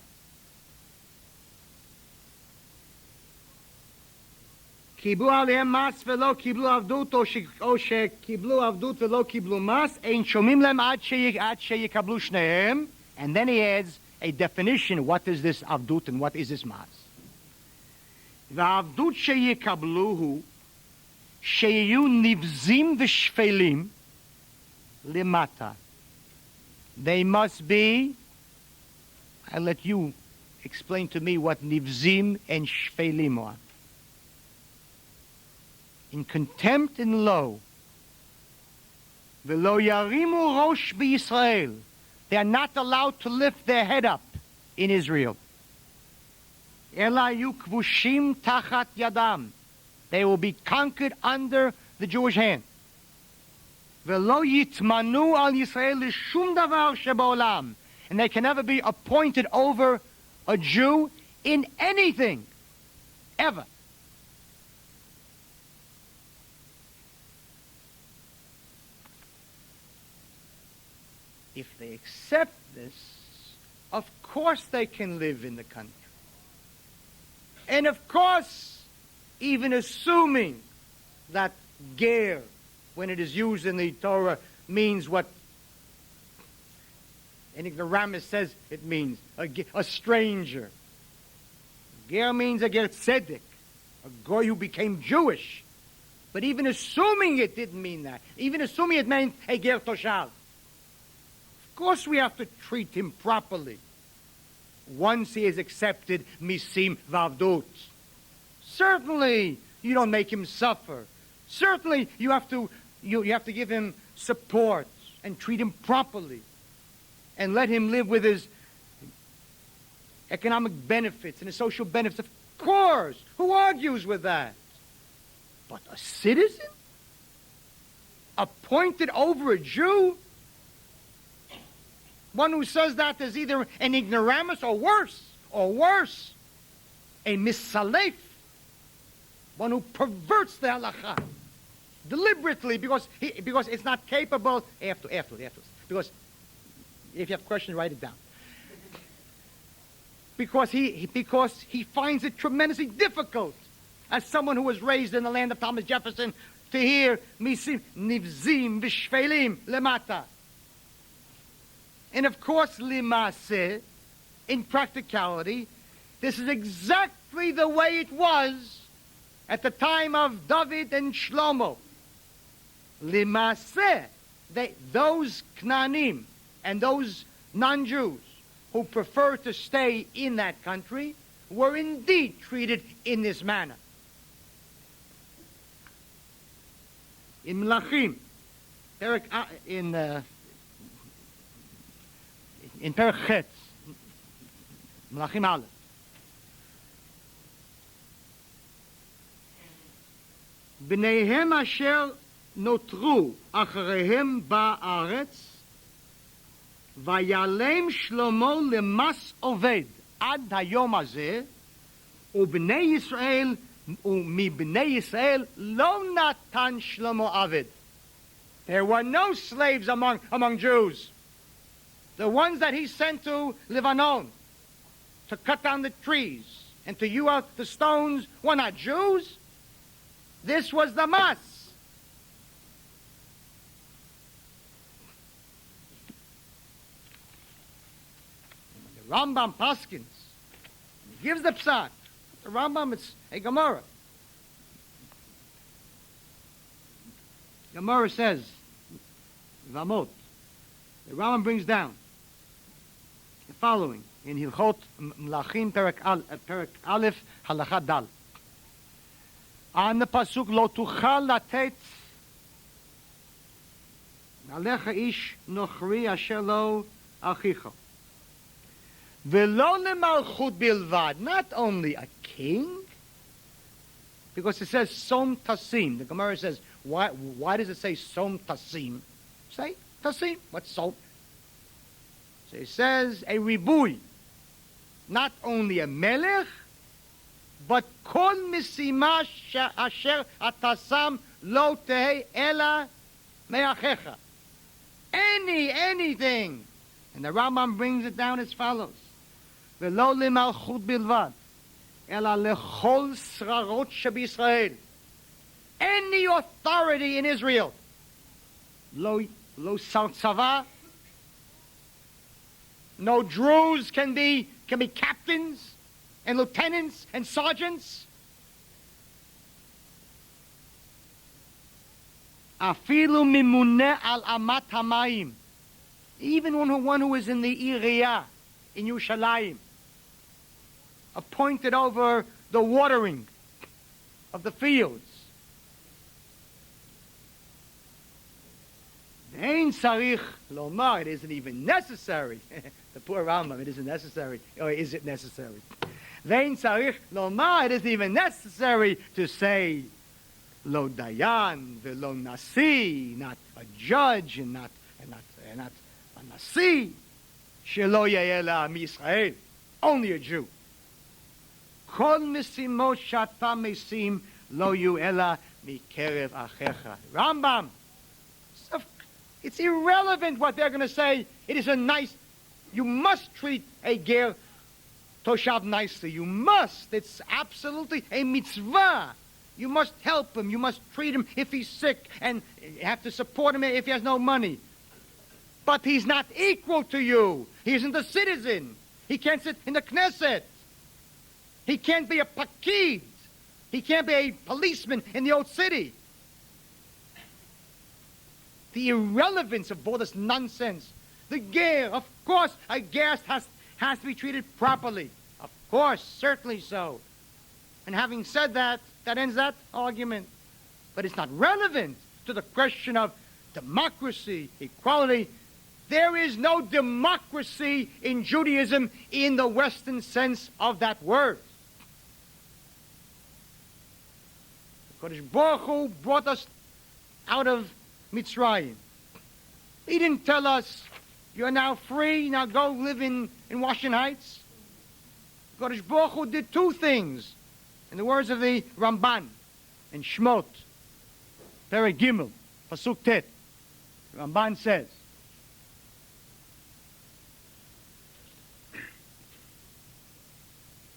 קיבלו עליהם מס ולא קיבלו עבדות, או שקיבלו עבדות ולא קיבלו מס, אין שומעים להם עד שיקבלו שניהם. And then he adds a definition, what is this עבדות and what is this מס. והעבדות שיקבלו הוא שיהיו נבזים ושפלים למטה. They must be, I'll let you explain to me what nivzim and shfelim are. In contempt and low. V'lo yarimu rosh b'Yisrael. They are not allowed to lift their head up in Israel. Ela yu kvushim tachat yadam. They will be conquered under the Jewish hand. V'lo yitmanu al Yisrael l'shum davar she'ba'olam. And they can never be appointed over a Jew in anything, ever. If they accept this, of course they can live in the country. And of course, even assuming that ger, when it is used in the Torah, means what an ignoramus says it means, a stranger. Ger means a ger tzedek, a goy who became Jewish. But even assuming it didn't mean that, even assuming it meant a ger toshav, of course we have to treat him properly once he has accepted misim vavdut. Certainly you don't make him suffer. Certainly you have to give him support and treat him properly and let him live with his economic benefits and his social benefits. Of course, who argues with that? But a citizen appointed over a Jew, one who says that is either an ignoramus or worse, a misalef, one who perverts the halakha deliberately because it's not capable. Afterwards. Because if you have questions, write it down. Because he finds it tremendously difficult, as someone who was raised in the land of Thomas Jefferson, to hear misim nivzim v'shvelim lemata. And of course, limase, in practicality, this is exactly the way it was at the time of David and Shlomo. Limase, those Knanim and those non-Jews who prefer to stay in that country were indeed treated in this manner. In Melachim, in Perek Chet, Melachim Aleph, בניהם אשר נותרו אחריהם בארץ, ויעלם שלמה למס עובד עד היום הזה, ובני ישראל ומבני ישראל לא נתן שלמה עבד. There were no slaves among Jews. The ones that he sent to Lebanon to cut down the trees and to hew out the stones were not Jews. This was the mas. The Rambam paskins. He gives the psak. The Rambam, it's a Gemara. Gemara says, Vamot. The Rambam brings down the following in Hilchot Mlachim Perek Aleph Halacha Dal. On the pasuk Lo tuchal latet alecha ish nochri asher lo achicha velo lemalchut bilvad. Not only a king, because it says som tasim. The Gemara says, why does it say som tasim? Say tasim. What's som? So it says a ribui. Not only a melech, but kol misima asher atasam lo tehei ela meachecha. Anything. And the Rambam brings it down as follows. Velo lemalchut bilvad, ela lechol srarot sheb'Yisrael. Any authority in Israel. Lo sartzava. No Druze can be captains and lieutenants and sergeants. Afilu mimuneh al amat hamayim. Even one who is in the Iriyah in Yerushalayim, appointed over the watering of the fields. Ve'ein tzarich lomar, it isn't even necessary. The poor Rambam, it isn't necessary. Or is it necessary? Ve'ein tzarich lomar, it isn't even necessary to say lo dayan ve'lo nasi, not a judge and not a nasi. Shelo yayela mi-Yisrael, only a Jew. Kol misimot shata mesim lo yu ela mikerev achecha. Rambam, it's irrelevant what they're going to say. It is you must treat a ger toshav nicely. You must. It's absolutely a mitzvah. You must help him. You must treat him if he's sick, and you have to support him if he has no money. But he's not equal to you. He isn't a citizen. He can't sit in the Knesset. He can't be a pakid. He can't be a policeman in the old city. The irrelevance of all this nonsense. The ger, of course, a ger has to be treated properly. Of course, certainly so. And having said that, that ends that argument. But it's not relevant to the question of democracy, equality. There is no democracy in Judaism in the Western sense of that word. The Kodesh Baruch Hu brought us out of Mitzrayim. He didn't tell us, you're now free, now go live in Washington Heights. Kodesh Baruch Hu did two things. In the words of the Ramban in Shmot, Perek Gimel, Pasuk Tet, Ramban says,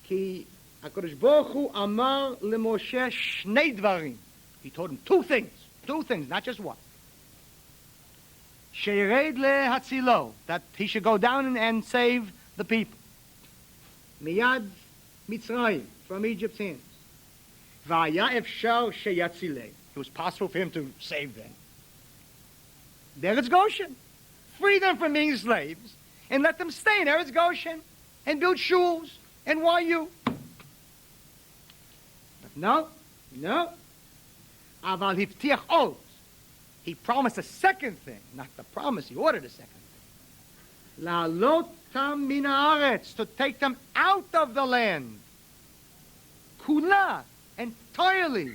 Ki HaKadosh Baruch Hu amar leMoshe shnei dvarim. He told him two things, not just one. Sheyered lehatzilo, that he should go down and save the people. Miyad Mitzrayim, from Egypt's hands. V'aya efshar sheyatzilei. It was possible for him to save them. Eretz Goshen. Free them from being slaves and let them stay in Eretz Goshen and build shuls. And why you? But no. Aval hivtiach od. He promised a second thing. Not the promise, he ordered a second thing. La'alot tam min haaretz, to take them out of the land. Kula, entirely.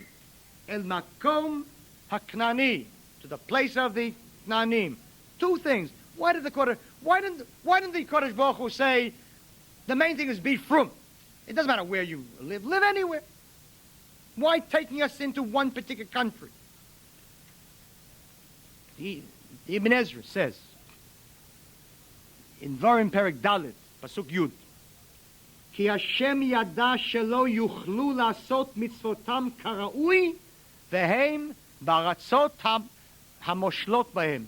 El makom haknani, to the place of the Knanim. Two things. Why didn't the Kodesh Baruch Hu say, the main thing is be frum? It doesn't matter where you live. Live anywhere. Why taking us into one particular country? Ibn Ezra says, in Varim Perek Dalet, Pasuk Yud, Ki Hashem yada shelo yuchlu lasot mitzvotam karaui vehem baratzot hamoshlot bahem.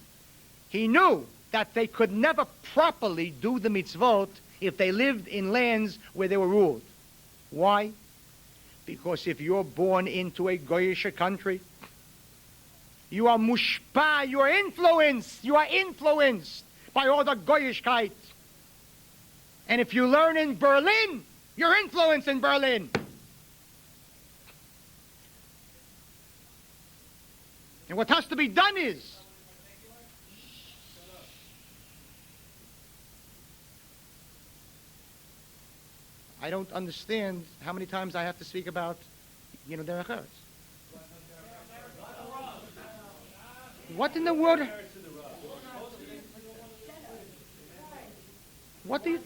He knew that they could never properly do the mitzvot if they lived in lands where they were ruled. Why? Because if you're born into a Goyish country, you are mushpa, you are influenced by all the Goyishkeit. And if you learn in Berlin, you're influenced in Berlin. And what has to be done is, I don't understand how many times I have to speak about, Derech Eretz. What in the world? What do you...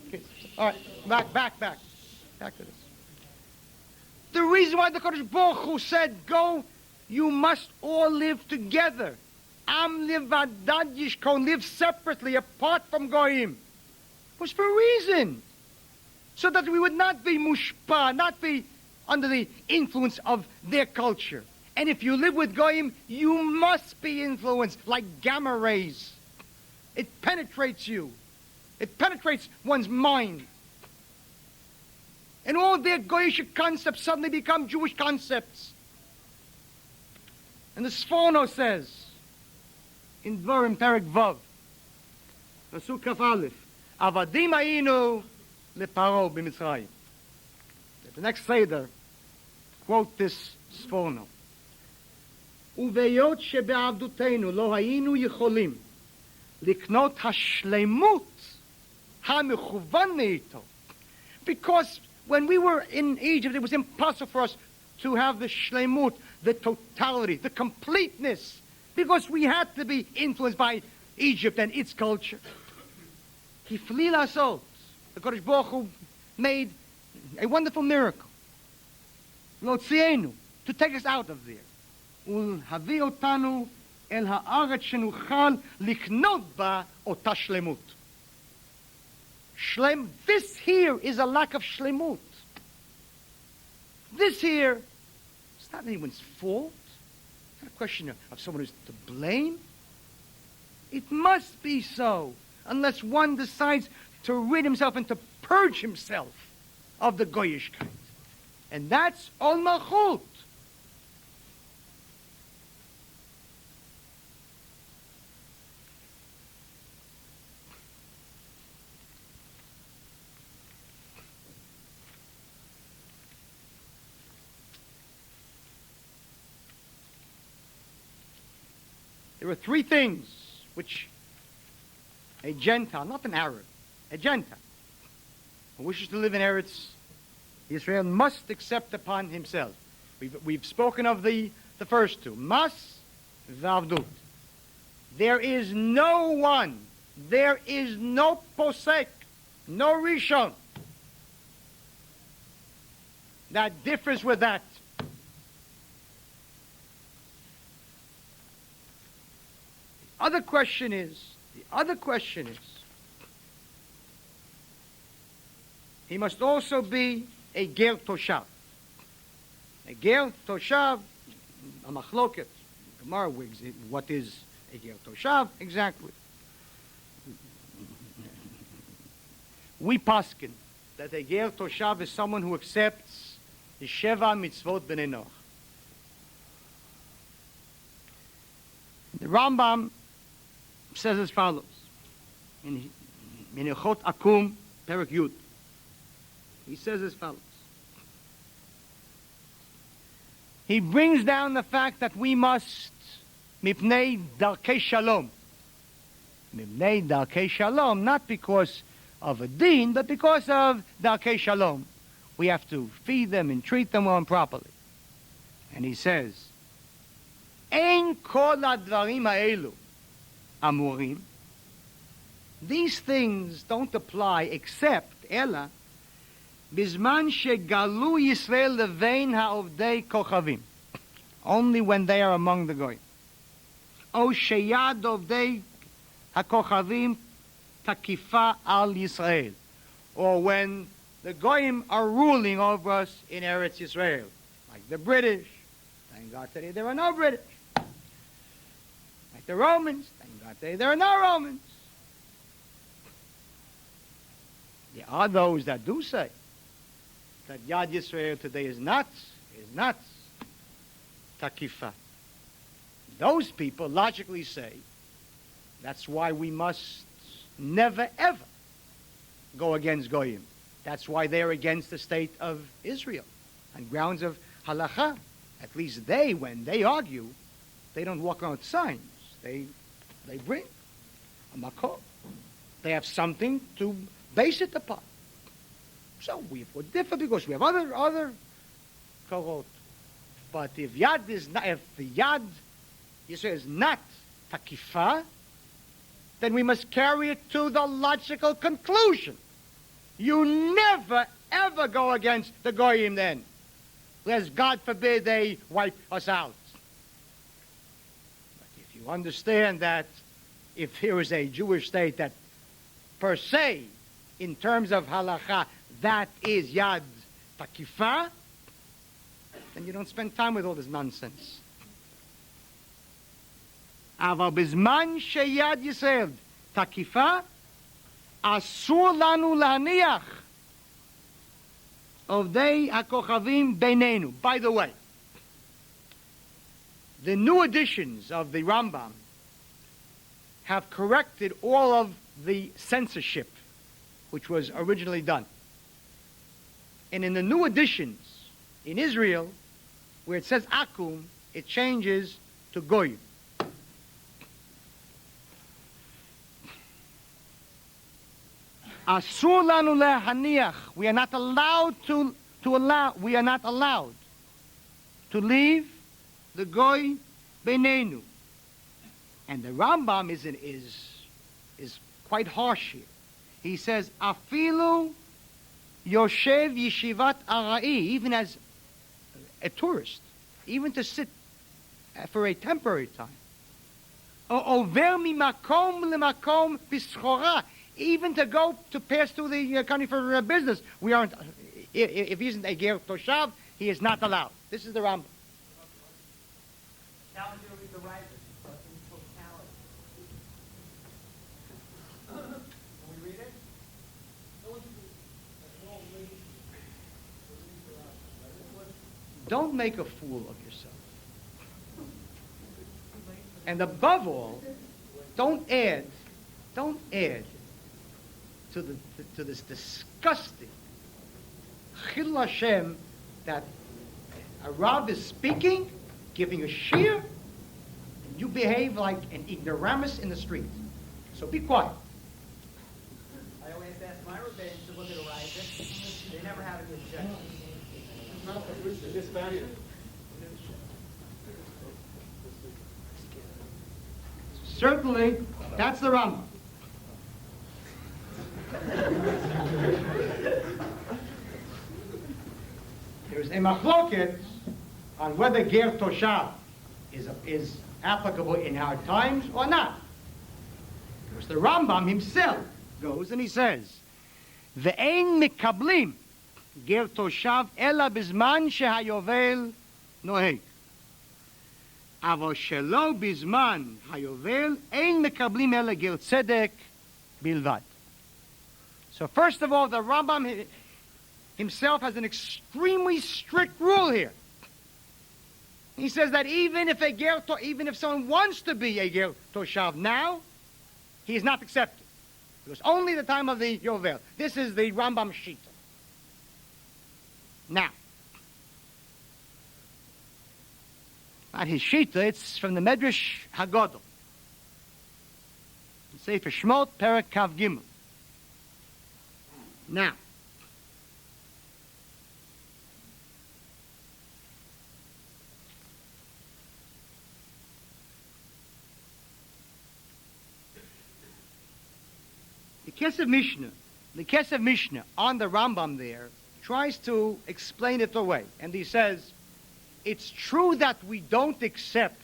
Okay. All right, back to this. The reason why the Kodesh Baruch Hu said, go, you must all live together. Am livadad yishkon, live separately, apart from Goyim, was for a reason. So that we would not be mushpa, not be under the influence of their culture. And if you live with Goyim, you must be influenced like gamma rays. It penetrates you. It penetrates one's mind. And all their Goyish concepts suddenly become Jewish concepts. And the Sforno says, in Dvarim Perek Vav, Pasuk Kaf Aleph, Avadim Ayinu Leparo b'Mitzrayim. The next Seder, quote this Sforno. ובהיות שבעבדותנו לא היינו יכולים לקנות השלמות המכוון מאיתו. Because when we were in Egypt, it was impossible for us to have the shlemut, the totality, the completeness, because we had to be influenced by Egypt and its culture. Hiflil asot. The Kodesh Baruch Hu made a wonderful miracle. Lotzienu, to take us out of there. ולהביא אותנו אל הארץ שנוכל לקנות בה אותה שלמות. This here is a lack of shlemut. This here, it's not anyone's fault. It's not a question of someone who's to blame. It must be so, unless one decides to rid himself and to purge himself of the Goyishkeit. And that's Ol Malchut. There are three things which a Gentile, not an Arab, a Gentile, who wishes to live in Eretz Israel must accept upon himself. We've spoken of the first two, Mas v'Avdut. There is no one, there is no Posek, no Rishon that differs with that. The other question is, he must also be a Ger Toshav. A Ger Toshav, a Machloket, Gemara, what is a Ger Toshav exactly? We paskin that a Ger Toshav is someone who accepts the Sheva Mitzvot B'nei Noach. The Rambam says as follows in Ilchot Akum Perek Yud. He says as follows. He brings down the fact that we must mipnei darkei shalom. Mipnei darkei shalom, not because of a din, but because of darkei shalom. We have to feed them and treat them well and properly. And he says, Ein kol advarim ha'elu amurim. These things don't apply except, ela, bizman shegalu Yisrael levein ha'ovdei kochavim. Only when they are among the goyim. O sheyad ovdei ha'kochavim takifa al Yisrael. Or when the goyim are ruling over us in Eretz Yisrael. Like the British, thank God today there are no British. Like the Romans, thank God today there are no Romans. There are those that do say that Yad Yisrael today is not takifa. Those people logically say that's why we must never ever go against Goyim. That's why they're against the state of Israel on grounds of halacha. At least they, when they argue, they don't walk around with signs. They bring a makor. They have something to base it upon. So we're different because we have other korot. But if the Yad Yisrael is not takifa, then we must carry it to the logical conclusion. You never, ever go against the Goyim then, lest God forbid they wipe us out. But if you understand that if there is a Jewish state that per se, in terms of halacha, that is Yad Takifa, then you don't spend time with all this nonsense. אבל בזמן שיד ישראל תקיפה, אסור לנו להניח עובדי הכוכבים בינינו. By the way, the new editions of the Rambam have corrected all of the censorship which was originally done. And in the new editions in Israel, where it says Akum, it changes to Goyim. Asur lanu lehaniach. We are not allowed to leave the goy beinenu. And the Rambam is quite harsh here. He says, afilu yoshev yeshivat arai, even as a tourist, even to sit for a temporary time. Or over mimakom lemakom bischora, even to go to pass through the country for business. We aren't. If he isn't a ger toshav, he is not allowed. This is the Rambam. Challenge you to read the writer, but in totality. Can we read it? Don't make a fool of yourself. And above all, don't add to this disgusting Chil Hashem that a Rav is speaking, giving a shiur, and you behave like an ignoramus in the street. So be quiet. I always ask my rabbis to look at a riot. They never have any objection. Certainly, that's the Rambam. There's a machloket on whether ger toshav is applicable in our times or not. Because the Rambam himself goes and he says, "Ve'ein mikablim ger toshav ela bizman shehayovel noheg. Aval shelo bizman hayovel ein mikablim ela ger tzedek bilvad." So first of all, the Rambam himself has an extremely strict rule here. He says that even if someone wants to be a ger toshav now, he is not accepted. Because only the time of the Yovel. This is the Rambam Shita. Now, not his Shita, it's from the Medrash Haggadah. Sefer Shmot, Perek Kav Gimel. Now, the Kesef Mishnah on the Rambam there tries to explain it away. And he says, it's true that we don't accept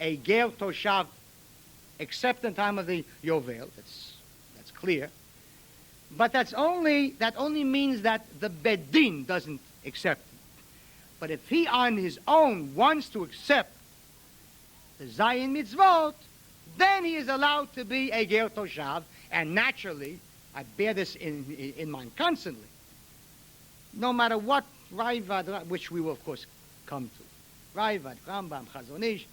a ger toshav except in time of the Yovel. That's clear. But that only means that the Bedin doesn't accept it. But if he on his own wants to accept the Zayin mitzvot, then he is allowed to be a ger toshav, and naturally, I bear this in mind constantly. No matter what Raivad, which we will of course come to, Raivad, Rambam, Chazon Ish,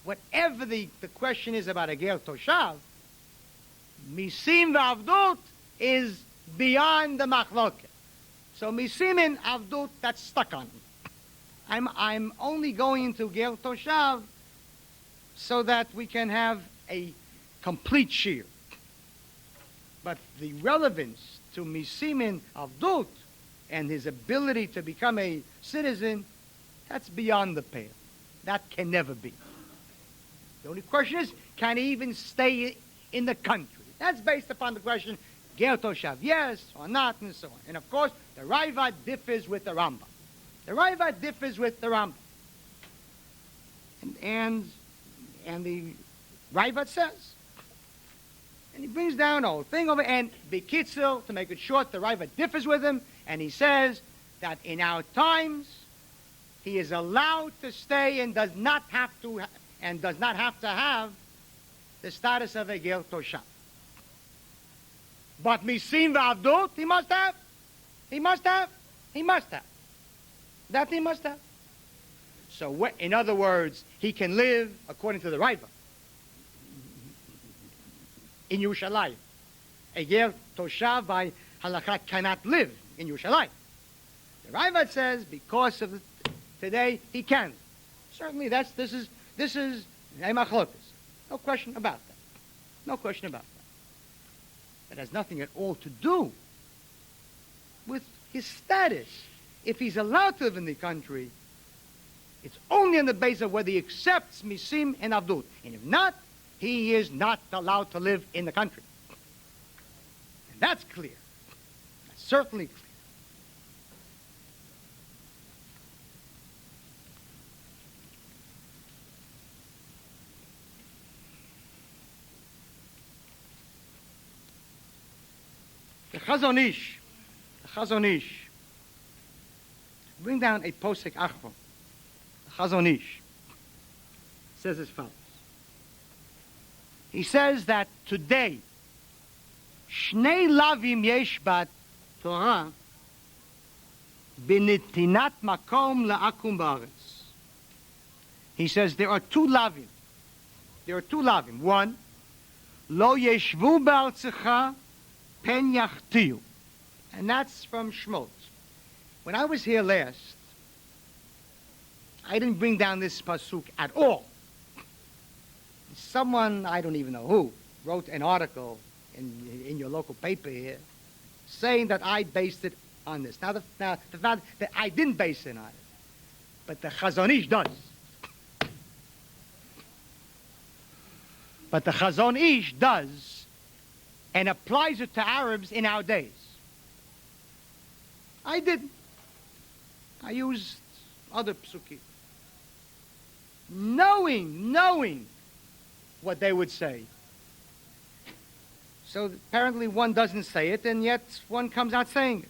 whatever the question is about a ger toshav, misim v'avdut is beyond the machloket. So misim and avdut, that's stuck on me. I'm only going into ger toshav so that we can have a complete shiur. But the relevance to Misimin Avdut and his ability to become a citizen, that's beyond the pale. That can never be. The only question is, can he even stay in the country? That's based upon the question, ger toshav, yes or not, and so on. And of course, the Raivad differs with the Rambam. The Raivad differs with the Rambam. And the Raivad says, and he brings down the whole thing over, and B'kitzil, to make it short, the Raivad differs with him, and he says that in our times, he is allowed to stay and does not have to have the status of a ger toshav. But misim v'avdut, he must have. He must have. He must have. That he must have. So, in other words, he can live, according to the Raivad, in Yerushalayim. A ger toshav by halakha cannot live in Yerushalayim. The Raivad says because of today he can. Certainly, this is machlokas. No question about that. No question about that. It has nothing at all to do with his status. If he's allowed to live in the country, it's only on the basis of whether he accepts misim and avdut. And if not, he is not allowed to live in the country. And that's clear. That's certainly clear. The Chazon Ish, bring down a posek achron. The Chazon Ish says as follows. He says that today, Shnei lavim yesh bat Torah b'netinat makom la'akum ba'aretz. He says there are two lavim. There are two lavim. One, lo yeshvu ba'artzecha pen yachtiu. And that's from Shmot. When I was here last, I didn't bring down this pasuk at all. Someone, I don't even know who, wrote an article in your local paper here saying that I based it on this. Now, the fact that I didn't base it on it, but the Chazon Ish does. But the Chazon Ish does and applies it to Arabs in our days. I didn't. I used other psukim. Knowing what they would say. So apparently one doesn't say it, and yet one comes out saying it.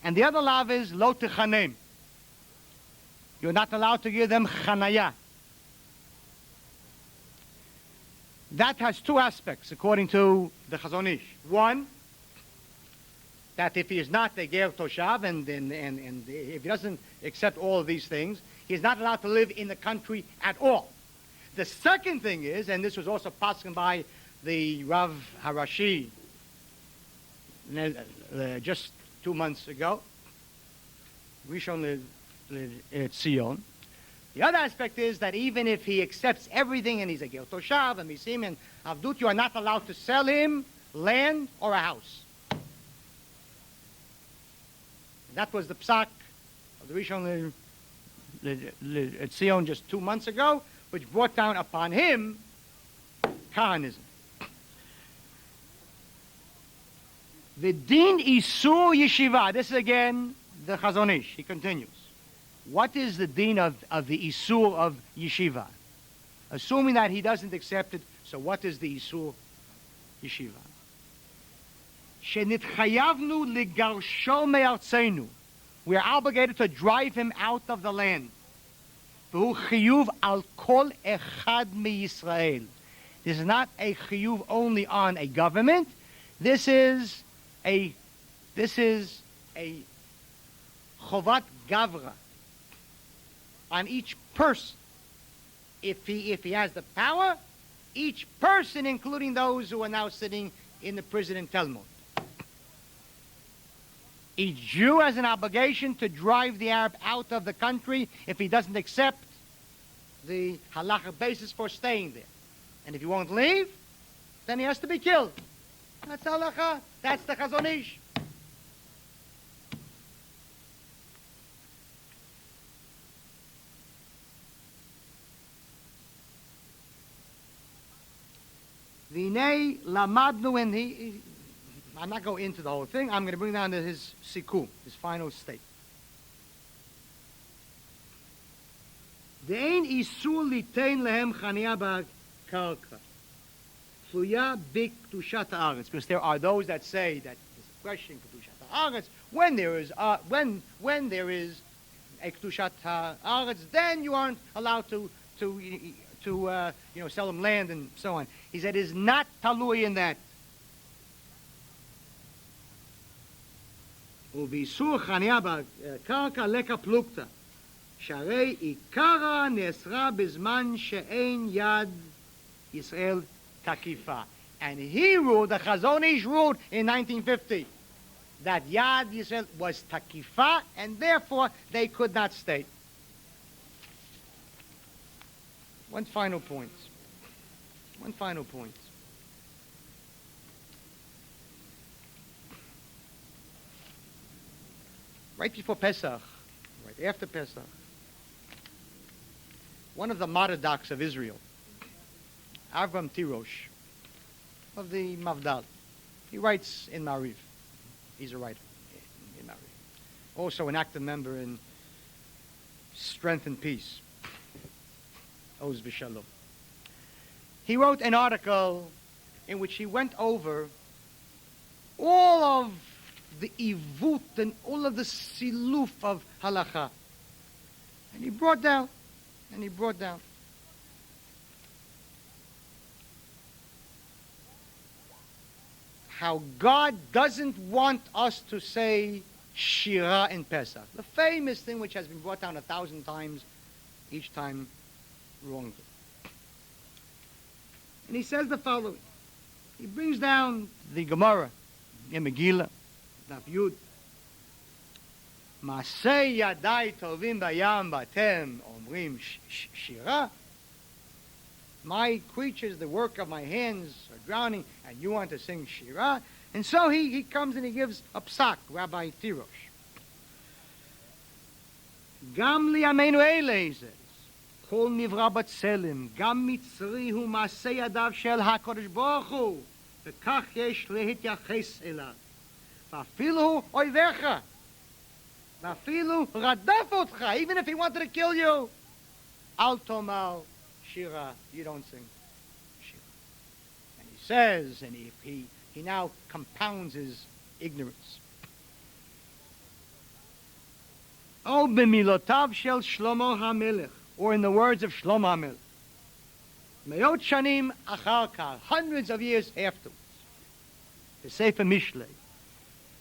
And the other law is lo techanem. You're not allowed to give them chanaya. That has two aspects, according to the Chazon Ish. One, that if he is not a ger toshav, and if he doesn't accept all of these things, he is not allowed to live in the country at all. The second thing is, and this was also passed by the Rav Harashi just 2 months ago, Rishon LeZion. The other aspect is that even if he accepts everything and he's a ger toshav and misim and avdut, you are not allowed to sell him land or a house. That was the psak of the Rishon LeZion just 2 months ago, which brought down upon him Kahanism. The din isur yeshiva. This is again the Chazon Ish. He continues. What is the din of the isur of yeshiva? Assuming that he doesn't accept it, so what is the isur yeshiva? Shenitchayavnu legarsho me'artzenu we are obligated to drive him out of the land. V'hu chiyuv al kol echad miYisrael. This is not a chiyuv only on a government. This is a chovat gavra on each person. If he has the power, each person, including those who are now sitting in the prison in Talmud. Each Jew has an obligation to drive the Arab out of the country if he doesn't accept the halacha basis for staying there. And if he won't leave, then he has to be killed. That's halacha. That's the Chazon Ish. V'nei lamadnu, and I'm not going into the whole thing. I'm going to bring down to his sikum, his final state. Ve'ein isur litein lehem chaniya b'karka. Tluya b'kedushat haaretz. Because there are those that say that there's a question kedushat haaretz. When there is a kedushat haaretz, then you aren't allowed to sell them land and so on. He said, it is not talui in that. ובאיסור חניה בקרקע לקה פלוגתא, שהרי עיקרה נאסרה בזמן שאין יד ישראל תקיפה. And he ruled, the Chazon Ish ruled in 1950, that Yad Yisrael was takifa, and therefore they could not stay. One final point. Right before Pesach, right after Pesach, one of the Maradocs of Israel, Avram Tirosh, of the Mavdal, he writes in Mariv. He's a writer in Mariv. Also an active member in Strength and Peace. Oz V'Shalom. He wrote an article in which he went over all of the ivut and all of the siluf of halacha. And he brought down how God doesn't want us to say Shira in Pesach. The famous thing which has been brought down 1,000 times, each time wrongly. And he says the following. He brings down the Gemara in Megillah, Daf Yud. Masei yadai tovim bayam batem omrim shira. My creatures, the work of my hands, are drowning, and you want to sing shira? And so he comes and he gives a psak, Rabbi Tirosh. Gam li amenu ele, he says. כל נברא בצלם, גם מצרי הוא מעשה ידיו של הקדוש ברוך הוא, וכך יש להתייחס אליו. ואפילו אויביך, ואפילו רדף אותך, even if he wanted to kill you, אל תאמר שירה, you don't sing שירה. And he says, and he now compounds his ignorance. או במילותיו של שלמה המלך, or in the words of Shlomo HaMelech, Me'ot shanim achar kach, hundreds of years afterwards, the Sefer Mishlei,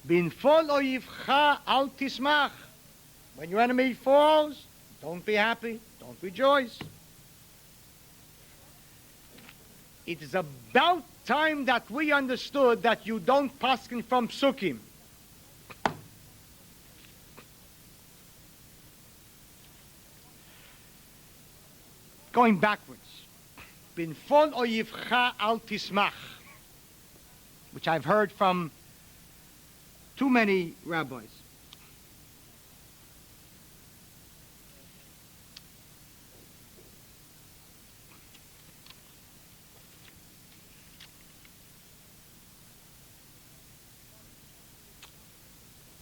Binfol oyivcha al tismach, when your enemy falls, don't be happy, don't rejoice. It is about time that we understood that you don't paskin from psukim. Going backwards, Binfol oyivcha al tismach, which I've heard from too many rabbis.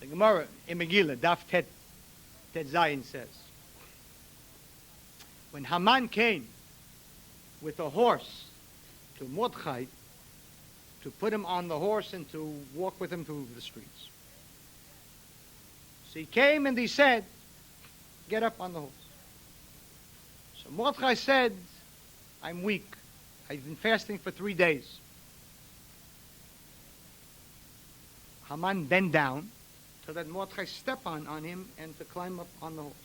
The Gemara in Megillah, Daf Tet Zayin says, when Haman came with a horse to Mordechai to put him on the horse and to walk with him through the streets. So he came and he said, get up on the horse. So Mordechai said, I'm weak. I've been fasting for 3 days. Haman bent down so that Mordechai step on him and to climb up on the horse.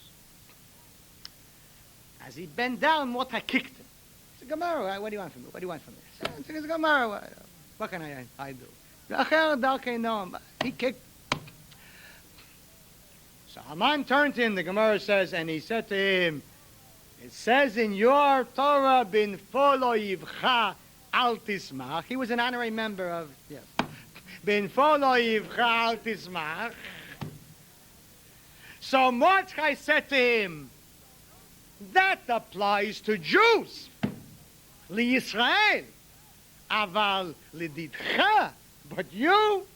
As he bent down, Mordechai kicked him. He said, Gemara, what do you want from me? What do you want from me? I said, Gemara, what can I do? He kicked. So Haman turned to him, the Gemara says, and he said to him, it says in your Torah, bin folo yivcha al tismach. He was an honorary member of, yes. Bin folo yivcha al tismach. So Mordechai said to him, that applies to Jews. Li Yisrael. Aval liditcha. But you,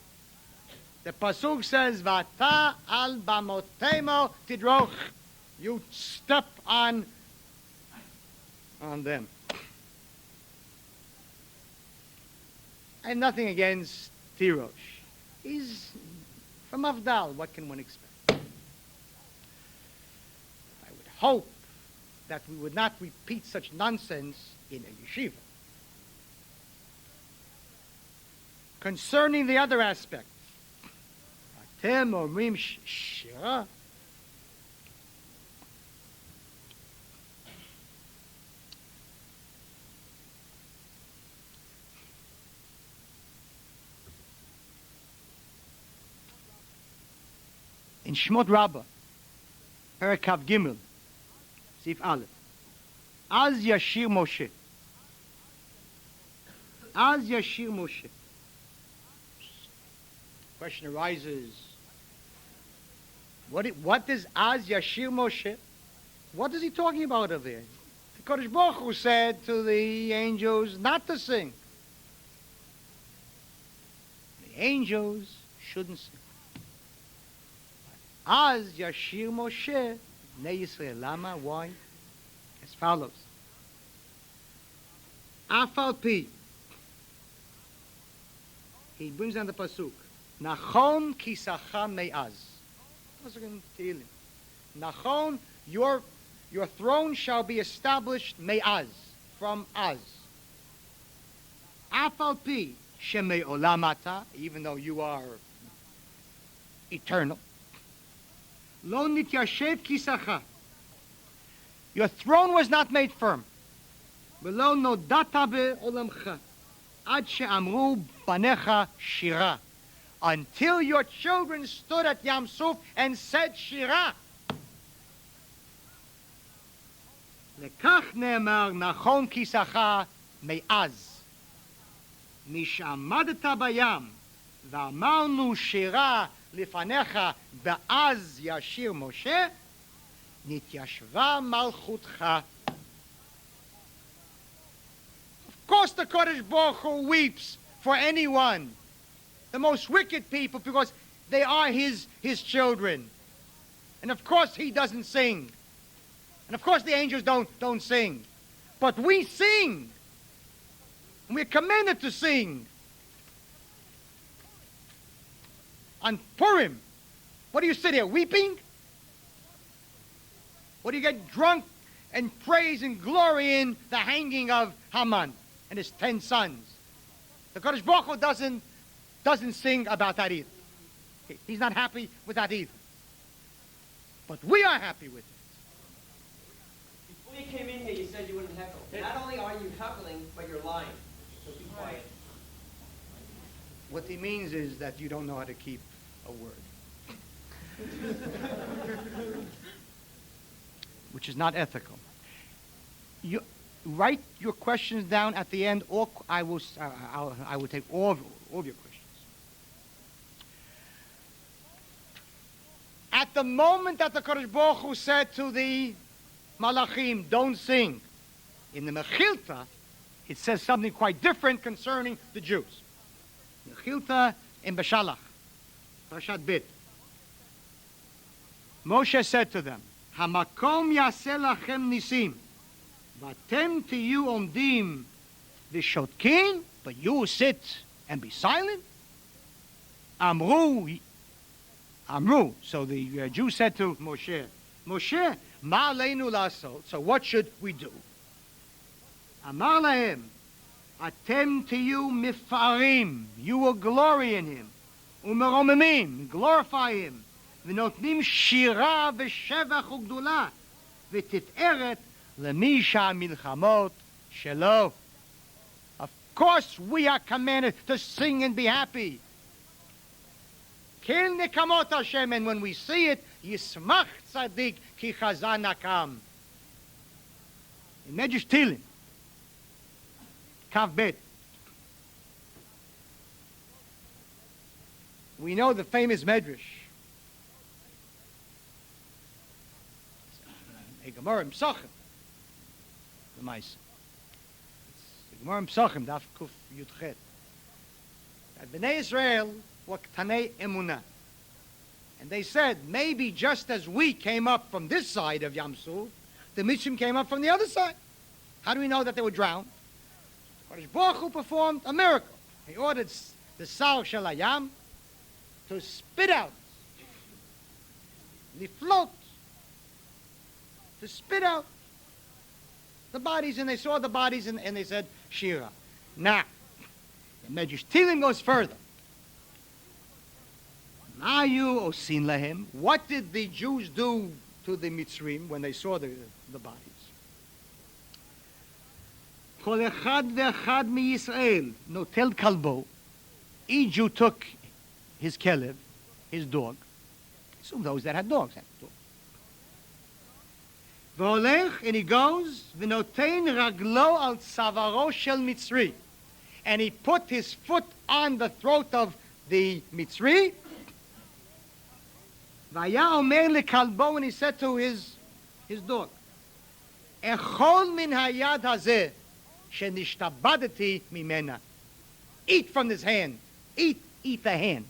the Pasuk says, Vata al bamotemo tidroch. You step on them. I have nothing against Tirosh. He's from Avdal. What can one expect? I would hope that we would not repeat such nonsense in a yeshiva. Concerning the other aspect, Atem omrim shira. In Shmot Rabbah, Perekav Gimel, Sif Aleph, Az Yashir Moshe. Az Yashir Moshe. Question arises, what does Az Yashir Moshe? What is he talking about over there? The Kodesh Baruch Hu said to the angels not to sing. The angels shouldn't sing. Az Yashir Moshe, Bnei Yisrael. Lama, why? As follows. Afal Pi. He brings down the pasuk. Nachon kisacha me'az. Nachon, your throne shall be established me'az, from Az. Afal Pi, shemei olamata, even though you are eternal. Lo nityashev kisacha. Your throne was not made firm. V'lo nodata be'olamcha. Ad she'amru banecha shira. Until your children stood at Yam Suf and said shira. Lekach ne'emar nachon kisacha me'az. Mishamadata bayam. V'amarnu shira לפניך באז ישיר משה, נתיישבה מלכותך. Of course the Kodesh Baruch Hu weeps for anyone, the most wicked people, because they are his children. And of course he doesn't sing. And of course the angels don't sing. But we sing. And we're commanded to sing. On Purim, what do you sit here weeping? What do you get drunk and praise and glory in the hanging of Haman and his 10 sons? The Kodesh Baruch Hu doesn't sing about that either. He's not happy with that either. But we are happy with it. Before you came in here, you said you wouldn't heckle. Not only are you heckling, but you're lying. So be quiet. What he means is that you don't know how to keep a word. Which is not ethical. You write your questions down at the end, or I will take all of your questions. At the moment that the Kodesh Baruch Hu said to the Malachim, don't sing, in the Mechilta, it says something quite different concerning the Jews. Mechilta in Beshalach, Parashat Bit. Moshe said to them, Hamakom yaseh lachem nisim, vatem tiyu omdim v'shotkin, but you sit and be silent? Amru, Amru. So the Jews said to Moshe, Moshe, ma aleinu lasot. So what should we do? Amar lahem, atem tiyu mifarim. You will glory in him. Umeromimim, glorify him. V'notnim shira v'shevach ugdula. V'titeret lemי שהמלחמות שלו. Of course we are commanded to sing and be happy. Kel nekamot Hashem, and when we see it, Yismach Tzadik ki chazan hakam. In Medrash Tehillim, Kav Bet, we know the famous Medrash. A Gemara in Psachim, the Maisa. The Gemara in Psachim, Daf Kuf Yudchet. That Bnei Israel were Ktanei Emunah. And they said, maybe just as we came up from this side of Yam Suf, the Mitzrim came up from the other side. How do we know that they were drowned? Kodesh Baruch Hu performed a miracle. He ordered the Sar Shel Hayam to spit out, the float, to spit out the bodies, and they saw the bodies, and they said, Shira. Now, the Medrash Tehillim goes further. Mayu osin lahem. What did the Jews do to the Mitzrim when they saw the bodies? Kol echad ve'echad miYisrael notel kalbo. Each Jew took his kelev, his dog. So those that had dogs had dogs. V'olech, and he goes, v'notein raglo al tzavaro shel Mitzri. And he put his foot on the throat of the Mitzri. Vaya omer lekalbo, and he said to his dog, Echol min hayad hazeh shenishtabadeti mimena. Eat from this hand. Eat the hand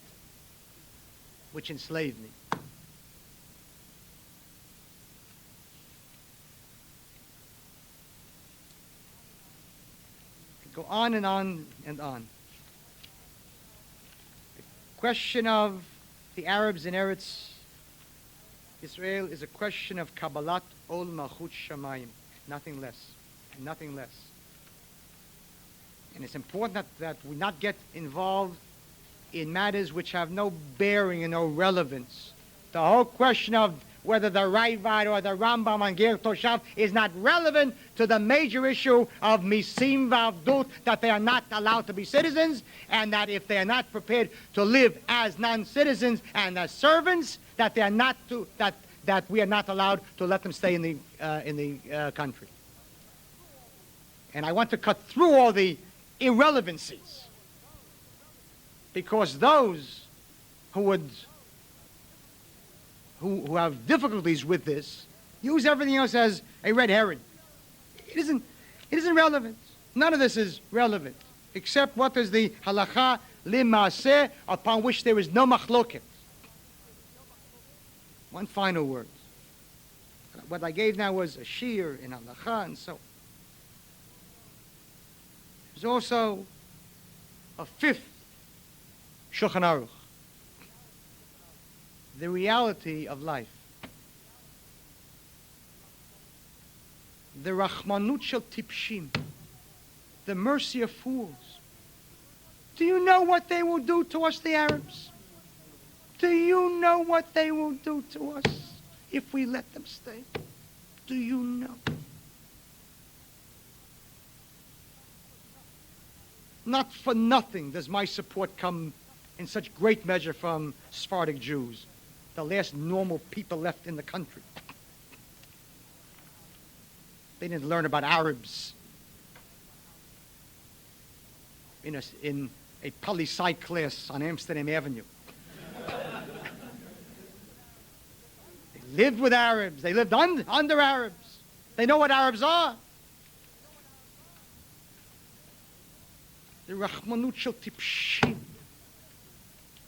which enslaved me. Go on and on and on. The question of the Arabs in Eretz Israel is a question of Kabbalat Ol Malchut Shamayim, nothing less, and nothing less. And it's important that we not get involved in matters which have no bearing and no relevance. The whole question of whether the Ravad or the Rambam on Ger Toshav is not relevant to the major issue of Misim V'Avdut, that they are not allowed to be citizens, and that if they are not prepared to live as non-citizens and as servants, that they are not to, that we are not allowed to let them stay in the country. And I want to cut through all the irrelevancies, because those who have difficulties with this use everything else as a red herring. It isn't relevant. None of this is relevant, except what is the halacha limaaseh, upon which there is no machloket. One final word. What I gave now was a shiur in halacha and so on. There's also a fifth Shulchan Aruch, the reality of life. The Rachmanut shel Tipshim, the mercy of fools. Do you know what they will do to us, the Arabs? Do you know what they will do to us if we let them stay? Do you know? Not for nothing does my support come in such great measure from Sephardic Jews, the last normal people left in the country. They didn't learn about Arabs in a poli-sci class on Amsterdam Avenue. They lived with Arabs. They lived under Arabs. They know what Arabs are. The Rachmanut shel Tipshim.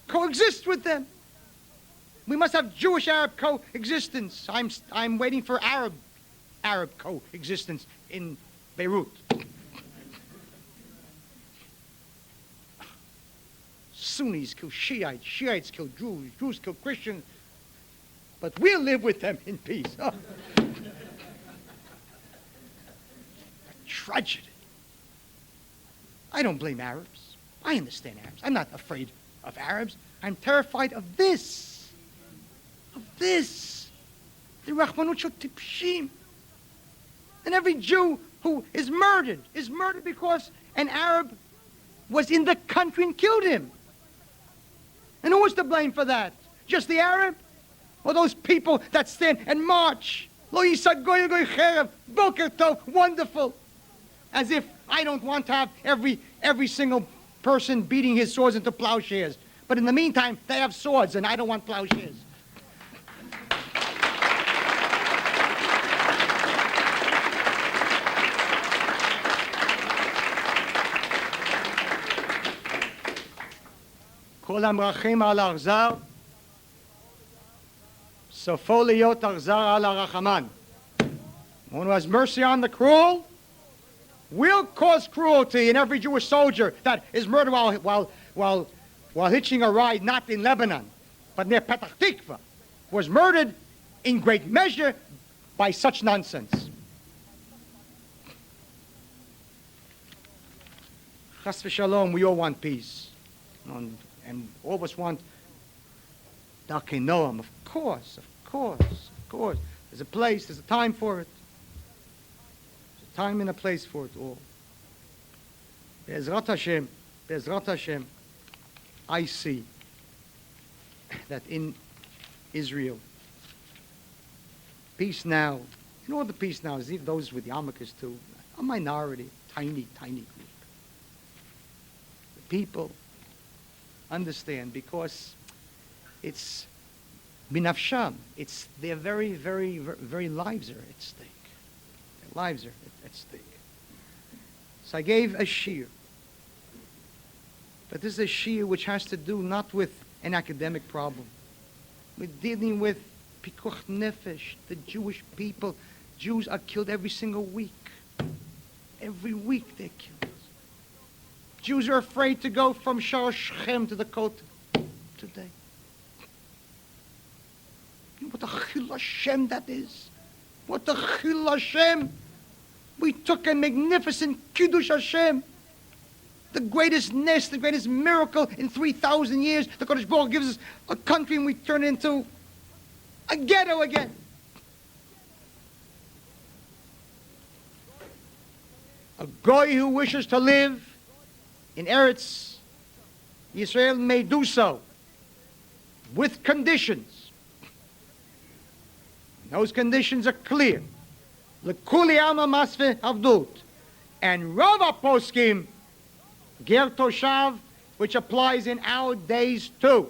Coexist with them. We must have Jewish-Arab coexistence. I'm waiting for Arab coexistence in Beirut. Sunnis kill Shiites, Shiites kill Jews, Jews kill Christians, but we'll live with them in peace. Oh. A tragedy. I don't blame Arabs. I understand Arabs. I'm not afraid of Arabs. I'm terrified of this. Of this. The Rachmanut shel Tipshim. And every Jew who is murdered because an Arab was in the country and killed him. And who was to blame for that? Just the Arab? Or those people that stand and march? Lo yisad goy goy cherev, boker tov, wonderful. As if I don't want to have every single person beating his swords into plowshares. But in the meantime, they have swords and I don't want plowshares. כל המרחם על האכזר, סופו להיות אכזר על הרחמן. One who has mercy on the cruel will cause cruelty in every Jewish soldier that is murdered while hitching a ride not in Lebanon, but near Petach Tikva, was murdered in great measure by such nonsense. Chas v'shalom, we all want peace. And all of us want Darkei Noam, of course. There's a place, there's a time for it. There's a time and a place for it all. Be'ezrat Hashem, I see that in Israel, peace now, and all the peace now, is even those with yarmulkes too, a minority, tiny group. The people understand because it's binafsham. It's their very, very, very lives are at stake. Their lives are at stake. So I gave a shiur. But this is a shiur which has to do not with an academic problem. We're dealing with pikuach nefesh, the Jewish people. Jews are killed every single week. Every week they're killed. Jews are afraid to go from Shar Shechem to the Kotel today. You know what a Chil Hashem that is? What a Chil Hashem! We took a magnificent Kiddush Hashem. The greatest nest, the greatest miracle in 3,000 years. The Kodesh Baruch gives us a country and we turn it into a ghetto again. A goy who wishes to live in Eretz Yisrael may do so with conditions. Those conditions are clear. L'kuli alma masve avdut. And Rava poskim ger toshav, which applies in our days too.